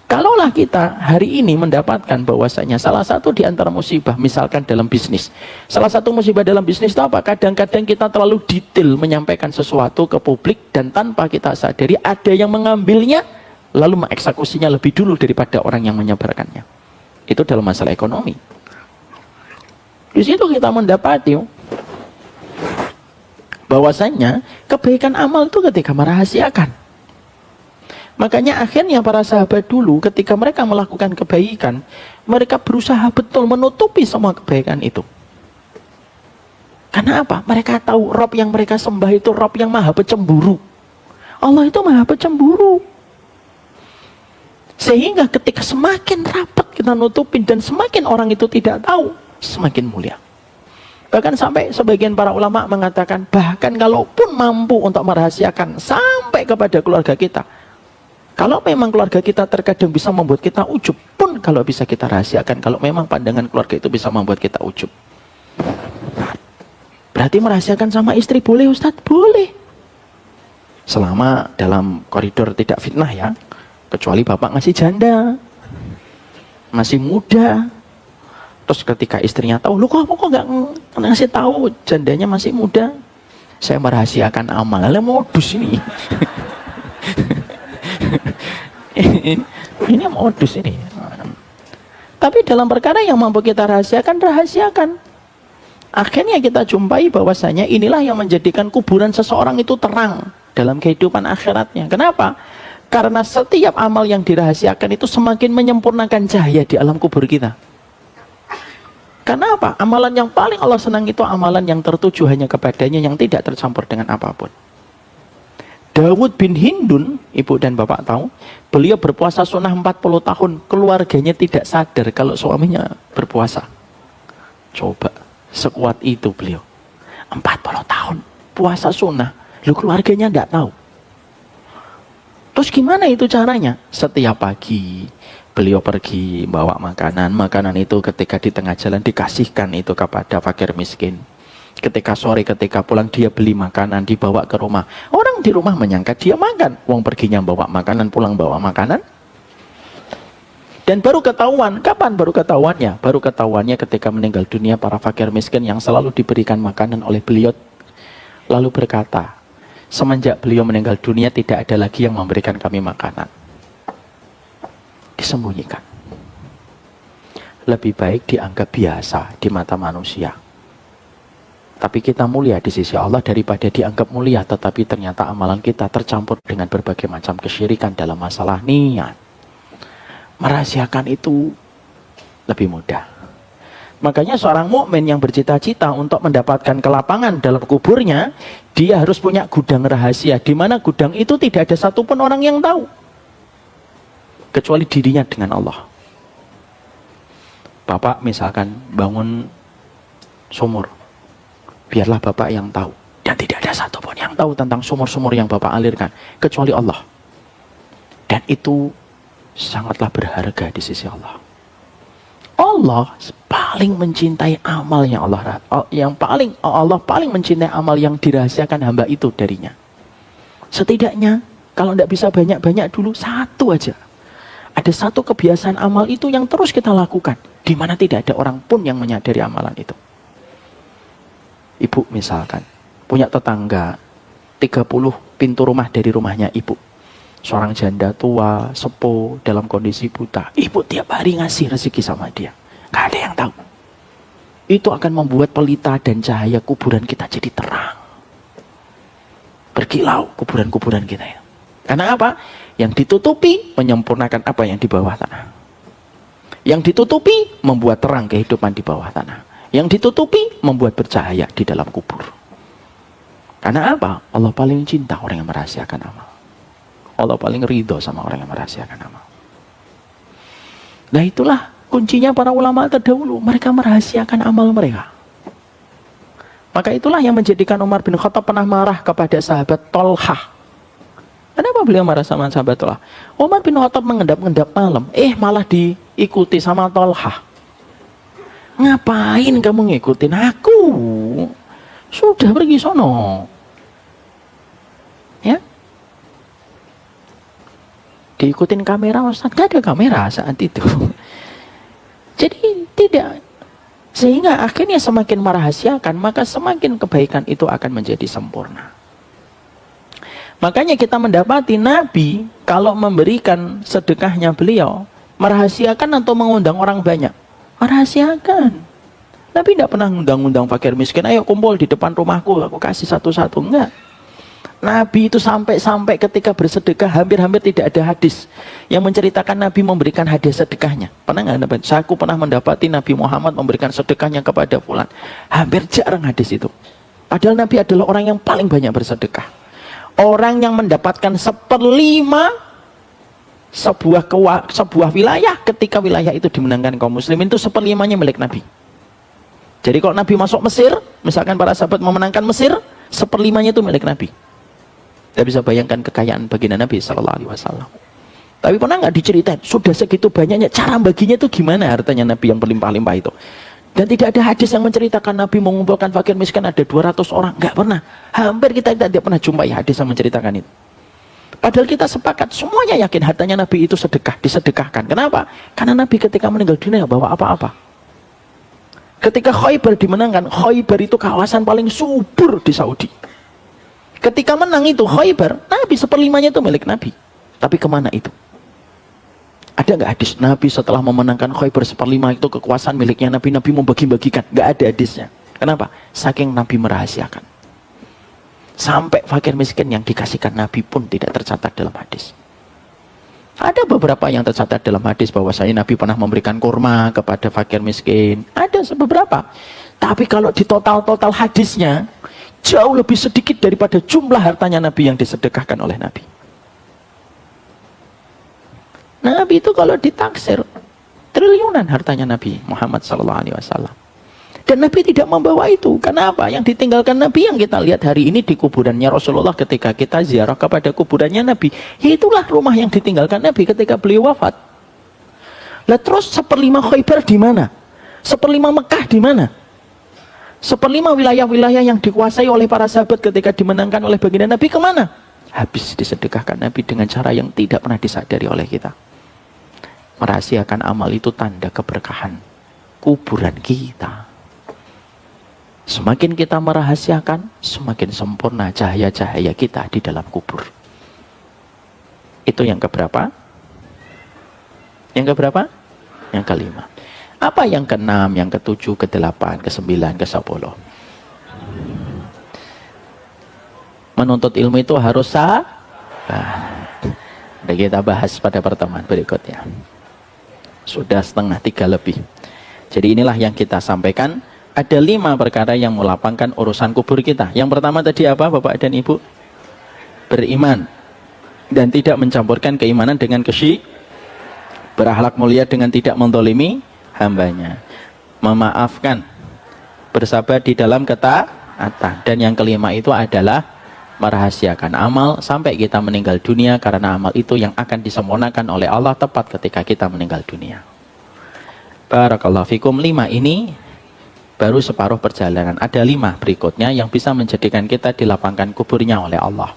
Kalaulah kita hari ini mendapatkan bahwasanya salah satu di antara musibah, misalkan dalam bisnis. Salah satu musibah dalam bisnis itu apa? Kadang-kadang kita terlalu detail menyampaikan sesuatu ke publik dan tanpa kita sadari ada yang mengambilnya lalu mengeksekusinya lebih dulu daripada orang yang menyebarkannya. Itu dalam masalah ekonomi. Di situ kita mendapati bahwasanya kebaikan amal itu ketika merahasiakan. Makanya akhirnya para sahabat dulu ketika mereka melakukan kebaikan, mereka berusaha betul menutupi semua kebaikan itu. Karena apa? Mereka tahu Rob yang mereka sembah itu Rob yang maha pecemburu. Allah itu maha pecemburu. Sehingga ketika semakin rapat kita nutupin dan semakin orang itu tidak tahu, semakin mulia. Bahkan sampai sebagian para ulama mengatakan, bahkan kalaupun mampu untuk merahasiakan sampai kepada keluarga kita, kalau memang keluarga kita terkadang bisa membuat kita ujub, pun kalau bisa kita rahasiakan, kalau memang pandangan keluarga itu bisa membuat kita ujub. Berarti merahasiakan sama istri boleh Ustadz? Boleh. Selama dalam koridor tidak fitnah ya. Kecuali bapak masih janda, masih muda. Terus ketika istrinya tahu, lu kok nggak ngasih tahu jandanya masih muda? Saya merahasiakan amal, lah modus ini. Ini modus ini. Tapi dalam perkara yang mampu kita rahasiakan, rahasiakan. Akhirnya kita jumpai bahwasanya inilah yang menjadikan kuburan seseorang itu terang dalam kehidupan akhiratnya. Kenapa? Karena setiap amal yang dirahasiakan itu semakin menyempurnakan cahaya di alam kubur kita. Karena apa? Amalan yang paling Allah senang itu amalan yang tertuju hanya kepadanya, yang tidak tercampur dengan apapun. Dawud bin Hindun, ibu dan bapak tahu, beliau berpuasa sunnah 40 tahun, keluarganya tidak sadar kalau suaminya berpuasa. Coba, sekuat itu beliau. 40 tahun, puasa sunnah, lu keluarganya tidak tahu. Terus gimana itu caranya? Setiap pagi, beliau pergi bawa makanan itu ketika di tengah jalan dikasihkan itu kepada fakir miskin. Ketika sore, ketika pulang dia beli makanan, dibawa ke rumah. Orang di rumah menyangka dia makan. Wong perginya bawa makanan, pulang bawa makanan. Dan baru ketahuan, kapan baru ketahuannya? Baru ketahuannya ketika meninggal dunia para fakir miskin yang selalu diberikan makanan oleh beliau. Lalu berkata, semenjak beliau meninggal dunia tidak ada lagi yang memberikan kami makanan. Disembunyikan. lebih baik dianggap biasa di mata manusia. Tapi kita mulia di sisi Allah daripada dianggap mulia tetapi ternyata amalan kita tercampur dengan berbagai macam kesyirikan dalam masalah niat. Merahasiakan itu lebih mudah. Makanya seorang mukmin yang bercita-cita untuk mendapatkan kelapangan dalam kuburnya, dia harus punya gudang rahasia, di mana gudang itu tidak ada satupun orang yang tahu kecuali dirinya dengan Allah. Bapak misalkan bangun sumur, biarlah Bapak yang tahu. Dan tidak ada satupun yang tahu tentang sumur-sumur yang Bapak alirkan, kecuali Allah. Dan itu sangatlah berharga di sisi Allah. Allah paling mencintai amal yang Allah paling mencintai amal yang dirahasiakan hamba itu darinya. Setidaknya, kalau tidak bisa banyak-banyak dulu, satu aja. Ada satu kebiasaan amal itu yang terus kita lakukan, di mana tidak ada orang pun yang menyadari amalan itu. Ibu misalkan punya tetangga 30 pintu rumah dari rumahnya ibu, seorang janda tua sepuh dalam kondisi buta, ibu tiap hari ngasih rezeki sama dia, gak ada yang tahu. Itu akan membuat pelita dan cahaya kuburan kita jadi terang, berkilau kuburan-kuburan kita ya. Karena apa? Yang ditutupi menyempurnakan apa yang di bawah tanah, yang ditutupi membuat terang kehidupan di bawah tanah, yang ditutupi membuat bercahaya di dalam kubur. Karena apa? Allah paling cinta orang yang merahasiakan amal. Allah paling ridho sama orang yang merahasiakan amal. Nah itulah kuncinya para ulama terdahulu. Mereka merahasiakan amal mereka. Maka itulah yang menjadikan Umar bin Khattab pernah marah kepada sahabat Tolhah. Kenapa beliau marah sama sahabat Tolhah? Umar bin Khattab mengendap-endap malam, malah diikuti sama Tolhah. Ngapain kamu ngikutin aku? Sudah pergi sono. Ya? Diikutin kamera, Ustaz. Gak ada kamera saat itu. Jadi tidak. Sehingga akhirnya semakin merahasiakan, maka semakin kebaikan itu akan menjadi sempurna. Makanya kita mendapati Nabi kalau memberikan sedekahnya beliau, merahasiakan atau mengundang orang banyak? Merahasiakan. Nabi tidak pernah undang-undang fakir miskin, ayo kumpul di depan rumahku, aku kasih satu-satu. Enggak. Nabi itu sampai-sampai ketika bersedekah hampir-hampir tidak ada hadis yang menceritakan Nabi memberikan hadiah sedekahnya. Pernah nggak dapat? Aku pernah mendapati Nabi Muhammad memberikan sedekahnya kepada fulan. Hampir jarang hadis itu. Padahal Nabi adalah orang yang paling banyak bersedekah. Orang yang mendapatkan 1/5 sebuah wilayah, ketika wilayah itu dimenangkan kaum muslimin, itu 1/5-nya milik Nabi. Jadi kalau Nabi masuk Mesir, misalkan para sahabat memenangkan Mesir, 1/5-nya itu milik Nabi. Kita bisa bayangkan kekayaan baginda Nabi SAW. Tapi pernah nggak diceritain, sudah segitu banyaknya, cara baginya itu gimana hartanya Nabi yang berlimpah-limpah itu? Dan tidak ada hadis yang menceritakan Nabi mengumpulkan fakir miskin ada 200 orang. Nggak pernah. Hampir kita tidak pernah jumpai hadis yang menceritakan itu. Padahal kita sepakat, semuanya yakin hartanya Nabi itu sedekah, disedekahkan. Kenapa? Karena Nabi ketika meninggal dunia bawa apa-apa. Ketika Khaybar dimenangkan, Khaybar itu kawasan paling subur di Saudi. Ketika menang itu Khaybar, Nabi 1/5-nya itu milik Nabi. Tapi kemana itu? Ada nggak hadis Nabi setelah memenangkan Khaybar 1/5 itu kekuasaan miliknya Nabi, Nabi membagi-bagikan? Nggak ada hadisnya. Kenapa? Saking Nabi merahasiakan. Sampai fakir miskin yang dikasihkan Nabi pun tidak tercatat dalam hadis. Ada beberapa yang tercatat dalam hadis bahwasanya Nabi pernah memberikan kurma kepada fakir miskin. Ada beberapa. Tapi kalau di total hadisnya, jauh lebih sedikit daripada jumlah hartanya Nabi yang disedekahkan oleh Nabi. Nabi itu kalau ditaksir, triliunan hartanya Nabi Muhammad SAW. Dan Nabi tidak membawa itu. Kenapa? Yang ditinggalkan Nabi yang kita lihat hari ini di kuburannya Rasulullah ketika kita ziarah kepada kuburannya Nabi. Itulah rumah yang ditinggalkan Nabi ketika beliau wafat. Lah terus 1/5 Khaybar di mana? 1/5 Mekah di mana? 1/5 wilayah-wilayah yang dikuasai oleh para sahabat ketika dimenangkan oleh baginda Nabi kemana? Habis disedekahkan Nabi dengan cara yang tidak pernah disadari oleh kita. Merahasiakan amal itu tanda keberkahan kuburan kita. Semakin kita merahasiakan, semakin sempurna cahaya-cahaya kita di dalam kubur. Itu yang keberapa? Yang keberapa? Yang kelima. Apa yang ke-6, yang ke-7, ke-8, ke-9, ke-10? Menuntut ilmu itu harus Udah kita bahas pada pertemuan berikutnya. Sudah 2:30 lebih. Jadi inilah yang kita sampaikan. Ada 5 perkara yang melapangkan urusan kubur kita. Yang pertama tadi apa Bapak dan Ibu? Beriman. Dan tidak mencampurkan keimanan dengan kesyirikan. Berakhlak mulia dengan tidak mendolimi hambanya, memaafkan, bersabar di dalam ketaatan. Dan yang kelima itu adalah merahasiakan amal sampai kita meninggal dunia, karena amal itu yang akan disempurnakan oleh Allah tepat ketika kita meninggal dunia. Barakallahu fikum. 5 ini baru separuh perjalanan. Ada 5 berikutnya yang bisa menjadikan kita dilapangkan kuburnya oleh Allah.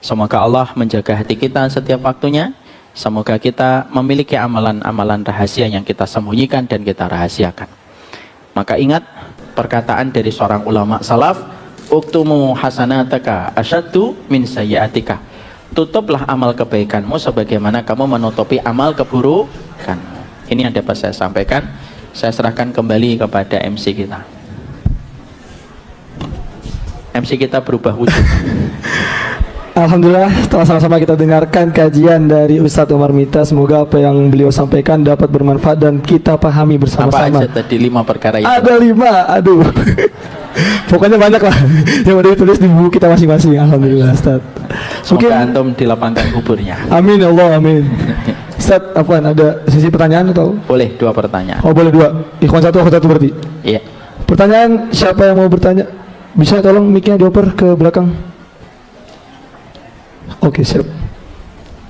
Semoga Allah menjaga hati kita setiap waktunya. Semoga kita memiliki amalan-amalan rahasia yang kita sembunyikan dan kita rahasiakan. Maka ingat perkataan dari seorang ulama salaf, uktumu hasanataka asyaddu min sayyiatika. Tutuplah amal kebaikanmu sebagaimana kamu menutupi amal keburukanmu. Ini yang dapat saya sampaikan. Saya serahkan kembali kepada MC kita. MC kita berubah wujud. Alhamdulillah, setelah sama-sama kita dengarkan kajian dari Ustadz Umar Mita, semoga apa yang beliau sampaikan dapat bermanfaat dan kita pahami bersama-sama. Apa aja tadi 5 perkara itu? Ada 5, aduh. Pokoknya banyak lah yang udah ditulis di buku kita masing-masing. Alhamdulillah, Ustadz. Semoga antum dilapangkan kuburnya. Amin ya Allah, amin. Ustadz, apaan? Ada sesi pertanyaan atau? Boleh 2 pertanyaan. Oh boleh 2. Ikhwan 1, akhwat 1 berarti. Iya. Pertanyaan, siapa yang mau bertanya? Bisa tolong mic-nya dioper ke belakang? Oke, siap.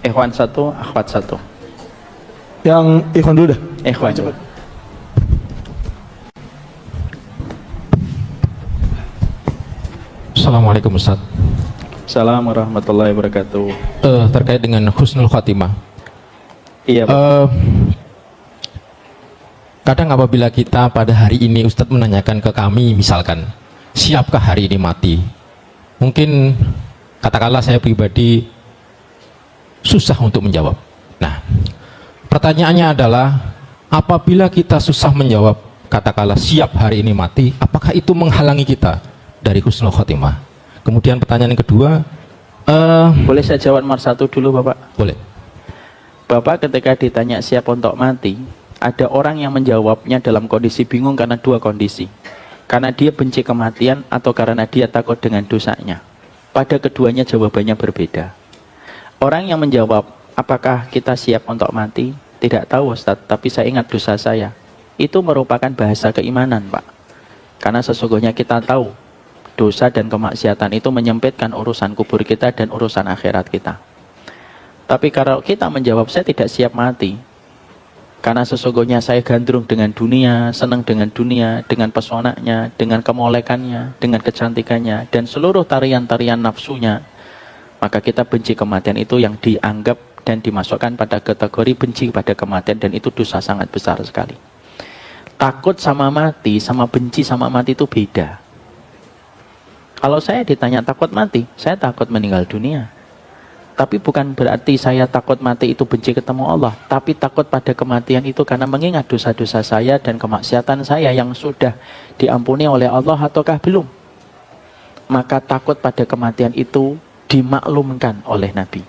Ikhwan 1, akhwat 1. Yang Ikhwan dulu dah. Ikhwan dulu. Assalamualaikum Ustaz. Assalamualaikum warahmatullahi wabarakatuh. Terkait dengan husnul khatimah. Iya Pak. Kadang apabila kita pada hari ini Ustadz menanyakan ke kami, misalkan, siapkah hari ini mati? Mungkin katakanlah saya pribadi susah untuk menjawab. Nah, pertanyaannya adalah, apabila kita susah menjawab, katakanlah siap hari ini mati, apakah itu menghalangi kita dari husnul khatimah? Kemudian pertanyaan yang kedua, Boleh saya jawab nomor 1 dulu Bapak? boleh. Bapak ketika ditanya siap untuk mati, ada orang yang menjawabnya dalam kondisi bingung karena 2 kondisi. Karena dia benci kematian atau karena dia takut dengan dosanya. Pada keduanya jawabannya berbeda. Orang yang menjawab, apakah kita siap untuk mati? Tidak tahu Ustadz, tapi saya ingat dosa saya. Itu merupakan bahasa keimanan Pak. Karena sesungguhnya kita tahu, dosa dan kemaksiatan itu menyempitkan urusan kubur kita dan urusan akhirat kita. Tapi kalau kita menjawab, saya tidak siap mati. Karena sesungguhnya saya gandrung dengan dunia, senang dengan dunia, dengan pesonanya, dengan kemolekannya, dengan kecantikannya, dan seluruh tarian-tarian nafsunya. Maka kita benci kematian, itu yang dianggap dan dimasukkan pada kategori benci pada kematian, dan itu dosa sangat besar sekali. Takut sama mati, sama benci sama mati itu beda. Kalau saya ditanya takut mati, saya takut meninggal dunia. Tapi bukan berarti saya takut mati itu benci ketemu Allah. Tapi takut pada kematian itu karena mengingat dosa-dosa saya dan kemaksiatan saya yang sudah diampuni oleh Allah ataukah belum. Maka takut pada kematian itu dimaklumkan oleh Nabi.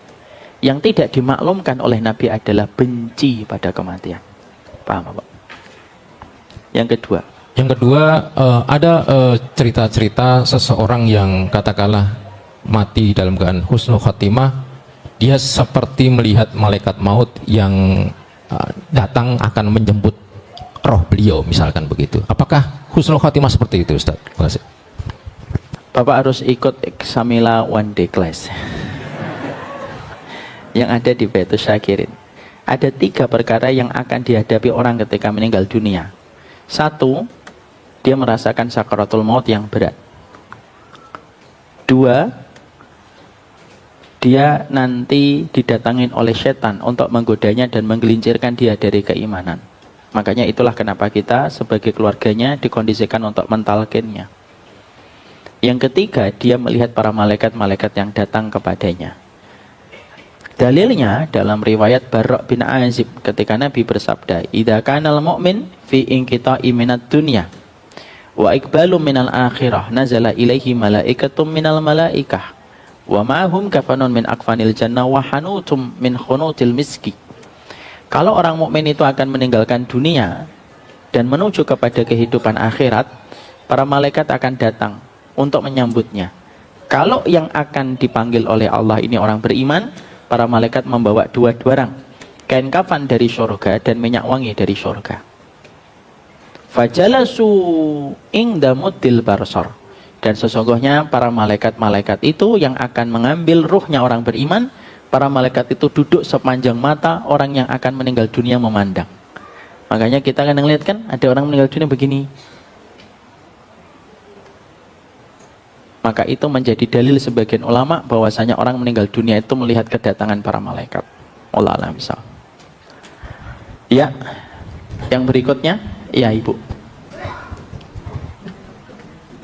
Yang tidak dimaklumkan oleh Nabi adalah benci pada kematian. Paham Pak? Yang kedua. Yang kedua, ada cerita-cerita seseorang yang katakanlah mati dalam keadaan husnul khatimah. Dia seperti melihat malaikat maut yang datang akan menjemput roh beliau, misalkan begitu. Apakah husnul khatimah seperti itu, Ustaz? Terima kasih. Bapak harus ikut Samila One Day Class yang ada di Baitus Syakirin. Ada 3 perkara yang akan dihadapi orang ketika meninggal dunia. 1, dia merasakan sakaratul maut yang berat. 2, dia nanti didatangin oleh setan untuk menggodanya dan menggelincirkan dia dari keimanan. Makanya itulah kenapa kita sebagai keluarganya dikondisikan untuk mentalkinnya. Yang ketiga, dia melihat para malaikat-malaikat yang datang kepadanya. Dalilnya dalam riwayat Barra' bin Azib ketika Nabi bersabda, "Idza kanal mu'min fi inqita'i minad dunya wa iqbalu minal akhirah nazala ilaihi malaikatum minal malaikah wa ma'hum kafanun min akfanil jannah wa hanutum min khunutil miski." Kalau orang mukmin itu akan meninggalkan dunia dan menuju kepada kehidupan akhirat, para malaikat akan datang untuk menyambutnya. Kalau yang akan dipanggil oleh Allah ini orang beriman, para malaikat membawa dua barang, kain kafan dari surga dan minyak wangi dari surga. Fajalasu ingda muddil barsor. Dan sesungguhnya para malaikat-malaikat itu yang akan mengambil ruhnya orang beriman, para malaikat itu duduk sepanjang mata orang yang akan meninggal dunia memandang. Makanya kita akan melihat kan, ada orang meninggal dunia begini. Maka itu menjadi dalil sebagian ulama bahwasanya orang meninggal dunia itu melihat kedatangan para malaikat. Wallahu a'lam bishawab. Ya, yang berikutnya, ya Ibu.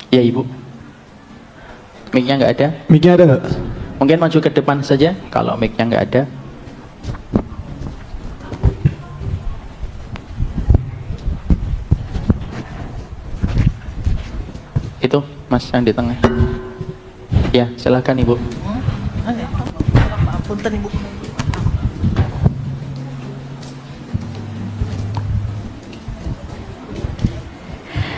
Ya Ibu. Mic-nya nggak ada? Mic-nya ada nggak? Mungkin maju ke depan saja kalau mic-nya nggak ada. Itu Mas yang di tengah. Ya, silakan Ibu. Punten Ibu.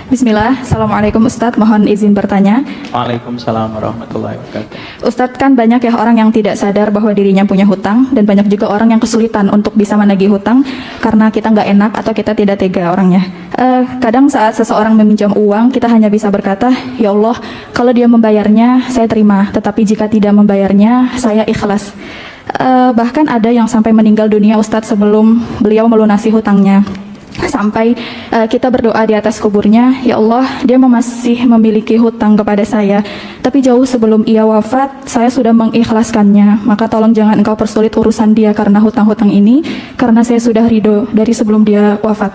Bismillah, Assalamualaikum Ustadz, mohon izin bertanya. Waalaikumsalam warahmatullahi wabarakatuh. Ustadz, kan banyak ya orang yang tidak sadar bahwa dirinya punya hutang, dan banyak juga orang yang kesulitan untuk bisa menagih hutang karena kita nggak enak atau kita tidak tega orangnya. Kadang saat seseorang meminjam uang, kita hanya bisa berkata, "Ya Allah, kalau dia membayarnya, saya terima, tetapi jika tidak membayarnya, saya ikhlas." Bahkan ada yang sampai meninggal dunia Ustadz sebelum beliau melunasi hutangnya. Sampai kita berdoa di atas kuburnya, "Ya Allah, dia masih memiliki hutang kepada saya, tapi jauh sebelum ia wafat, saya sudah mengikhlaskannya. Maka tolong jangan engkau persulit urusan dia karena hutang-hutang ini, karena saya sudah ridho dari sebelum dia wafat."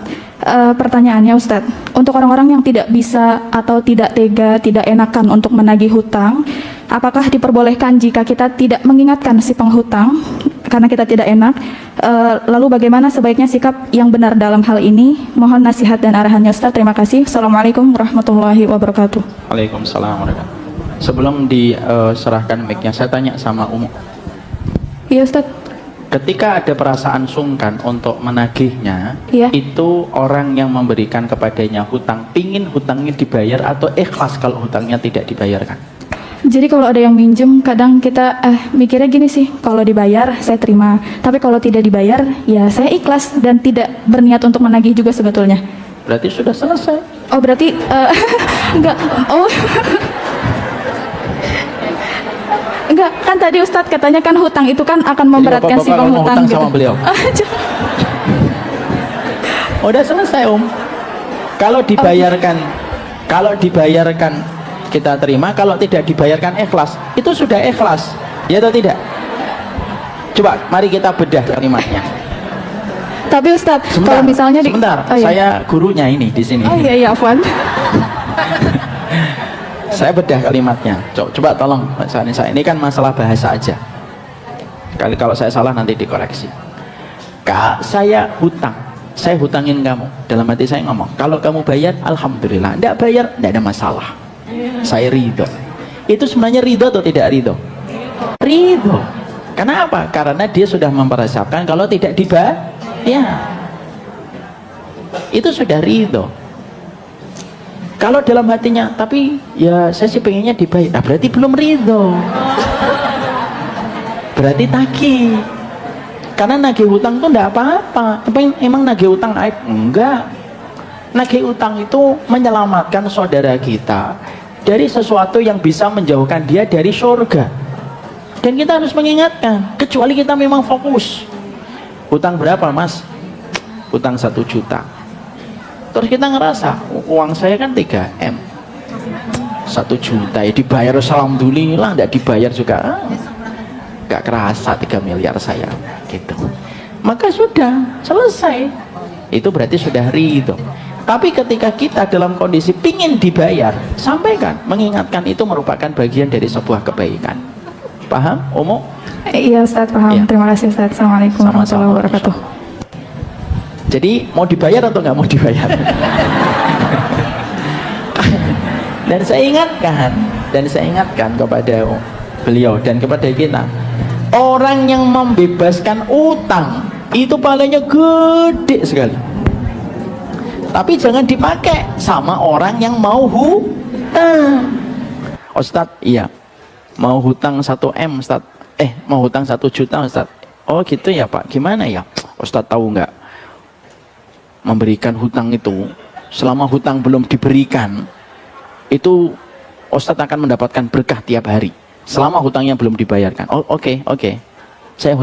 Pertanyaannya Ustadz, untuk orang-orang yang tidak bisa atau tidak tega, tidak enakan untuk menagih hutang, apakah diperbolehkan jika kita tidak mengingatkan si penghutang karena kita tidak enak? Lalu bagaimana sebaiknya sikap yang benar dalam hal ini? Mohon nasihat dan arahannya Ustaz. Terima kasih. Assalamualaikum warahmatullahi wabarakatuh. Waalaikumsalam warahmatullahi wabarakatuh. Sebelum diserahkan mic-nya, saya tanya sama Umu. Iya Ustaz. Ketika ada perasaan sungkan untuk menagihnya, Iya. itu orang yang memberikan kepadanya hutang, pingin hutangnya dibayar atau ikhlas kalau hutangnya tidak dibayarkan? Jadi kalau ada yang minjem, kadang kita mikirnya gini sih, kalau dibayar saya terima, tapi kalau tidak dibayar ya saya ikhlas dan tidak berniat untuk menagih juga sebetulnya. Berarti sudah selesai. Oh berarti enggak. Oh enggak, kan tadi Ustadz katanya kan hutang itu kan akan memberatkan si Bapak-bapak penghutang hutang gitu. sama beliau. Udah selesai kalau dibayarkan kita terima, kalau tidak dibayarkan ikhlas. Itu sudah ikhlas, ya atau tidak? Coba mari kita bedah kalimatnya. Tapi Ustadz, kalau misalnya sebentar, oh, iya. saya gurunya ini di sini. Oh iya Afwan. Saya bedah kalimatnya. Coba tolong saya ini kan masalah bahasa aja. Kalau saya salah nanti dikoreksi. Kak, saya hutangin kamu. Dalam hati saya ngomong, kalau kamu bayar, alhamdulillah. Tidak bayar, tidak ada masalah. Saya ridho. Itu sebenarnya ridho atau tidak ridho? Ridho. Kenapa? Karena dia sudah mempersiapkan kalau tidak dibayar, itu sudah ridho. Kalau dalam hatinya, tapi ya saya sih pengennya dibayar, berarti belum ridho. Berarti tagih. Karena nagih hutang itu enggak apa-apa. Emang nagih hutang aib? Enggak. Nagih hutang itu menyelamatkan saudara kita dari sesuatu yang bisa menjauhkan dia dari surga. Dan kita harus mengingatkan, kecuali kita memang fokus. Hutang berapa Mas? Hutang 1 juta. Terus kita ngerasa, uang saya kan 3M, 1 juta ya dibayar, alhamdulillah. Enggak dibayar juga, enggak kerasa 3 miliar saya gitu. Maka sudah selesai. Itu berarti sudah ridho. Tapi ketika kita dalam kondisi pingin dibayar, sampaikan, mengingatkan, itu merupakan bagian dari sebuah kebaikan. Paham, Umu? Iya Ustaz, paham. Iya. Terima kasih Ustaz. Assalamualaikum warahmatullahi wabarakatuh. Jadi mau dibayar atau nggak mau dibayar? Dan saya ingatkan kepada beliau dan kepada kita, orang yang membebaskan utang itu palanya gede sekali. Tapi jangan dipakai sama orang yang mau hutang. Ustadz, iya, mau hutang 1 M Ustadz. Mau hutang 1 juta Ustadz. Oh gitu ya Pak, gimana ya? Ustadz tahu nggak, memberikan hutang itu, selama hutang belum diberikan, itu Ustadz akan mendapatkan berkah tiap hari selama hutangnya belum dibayarkan. Oh oke. Saya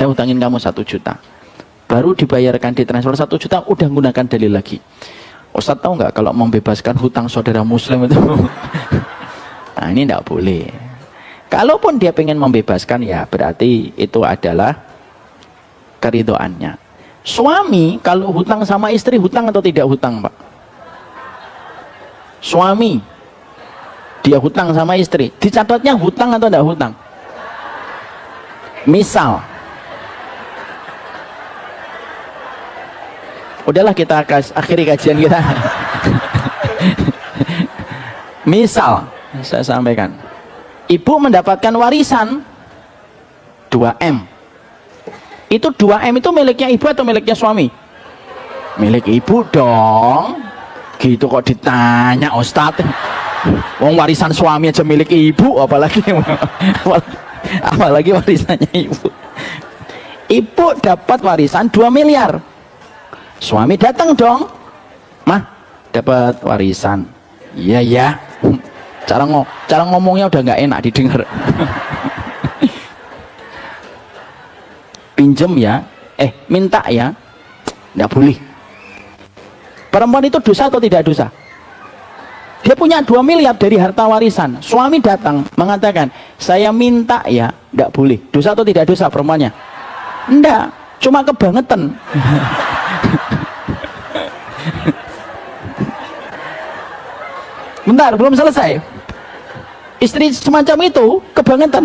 hutangin kamu 1 juta, baru dibayarkan, ditransfer 1 juta, udah menggunakan dalil lagi. Ustadz tahu nggak kalau membebaskan hutang saudara muslim itu nah ini tidak boleh. Kalaupun dia pengen membebaskan, ya berarti itu adalah keridhoannya. Suami kalau hutang sama istri, hutang atau tidak hutang Pak? Suami dia hutang sama istri, dicatatnya hutang atau tidak hutang? Misal, udahlah kita akhiri kajian kita. Misal, saya sampaikan, ibu mendapatkan warisan 2 M. Itu 2 M itu miliknya ibu atau miliknya suami? Milik ibu dong. Gitu kok ditanya Ustadz. Wong warisan suami aja milik ibu, apalagi warisannya ibu. Ibu dapat warisan 2 miliar. Suami datang dong, mah dapat warisan. Iya ya. Cara ngomongnya udah nggak enak didengar. Pinjem ya, minta ya, nggak boleh. Perempuan itu dosa atau tidak dosa? Dia punya 2 miliar dari harta warisan. Suami datang mengatakan, saya minta ya, nggak boleh. Dosa atau tidak dosa perempuannya? Enggak, cuma kebangetan. Bentar, belum selesai. Istri semacam itu kebangetan.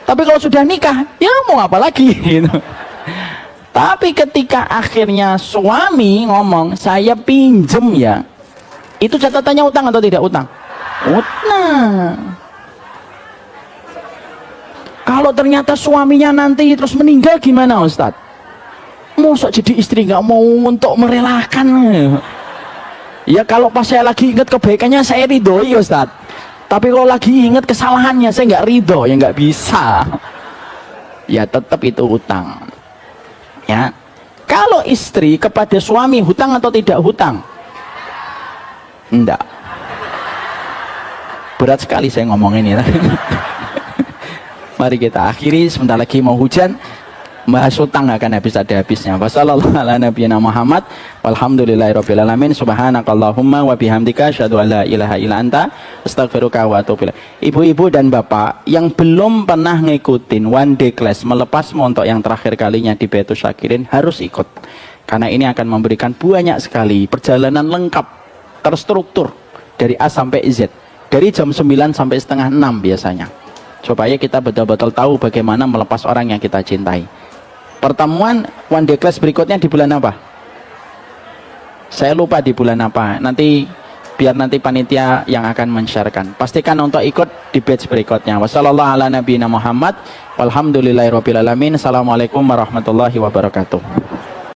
Tapi kalau sudah nikah, ya mau apa lagi? Gitu. Tapi ketika akhirnya suami ngomong, saya pinjem ya, itu catatannya utang atau tidak utang? Utang. Kalau ternyata suaminya nanti terus meninggal gimana Ustadz? Masa jadi istri nggak mau untuk merelakan? Ya kalau pas saya lagi ingat kebaikannya saya ridhoi Ustadz. Tapi kalau lagi ingat kesalahannya saya nggak ridho, ya nggak bisa. Ya tetap itu utang. Ya, kalau istri kepada suami hutang atau tidak hutang? Enggak. Berat sekali saya ngomong ini. Mari kita akhiri, sebentar lagi mau hujan. Bahas hutang akan habis ada habisnya. Wassallallahu ala nabiyina Muhammad walhamdulillahirabbil alamin. Subhanakallahumma wa bihamdika asyhadu an la ilaha illa anta astaghfiruka wa atubu ilaik. Ibu-ibu dan bapak yang belum pernah ngikutin one day class melepas montok yang terakhir kalinya di Baitus Syakirin harus ikut. Karena ini akan memberikan banyak sekali perjalanan lengkap, terstruktur dari A sampai Z. Dari jam 9 sampai setengah 6 biasanya. Supaya kita betul-betul tahu bagaimana melepas orang yang kita cintai. Pertemuan one day class berikutnya di bulan apa? Saya lupa di bulan apa. Nanti biar nanti panitia yang akan men-sharekan. Pastikan untuk ikut di batch berikutnya. Wassallallahu ala nabiyina Muhammad walhamdulillahirabbil alamin. Assalamualaikum warahmatullahi wabarakatuh.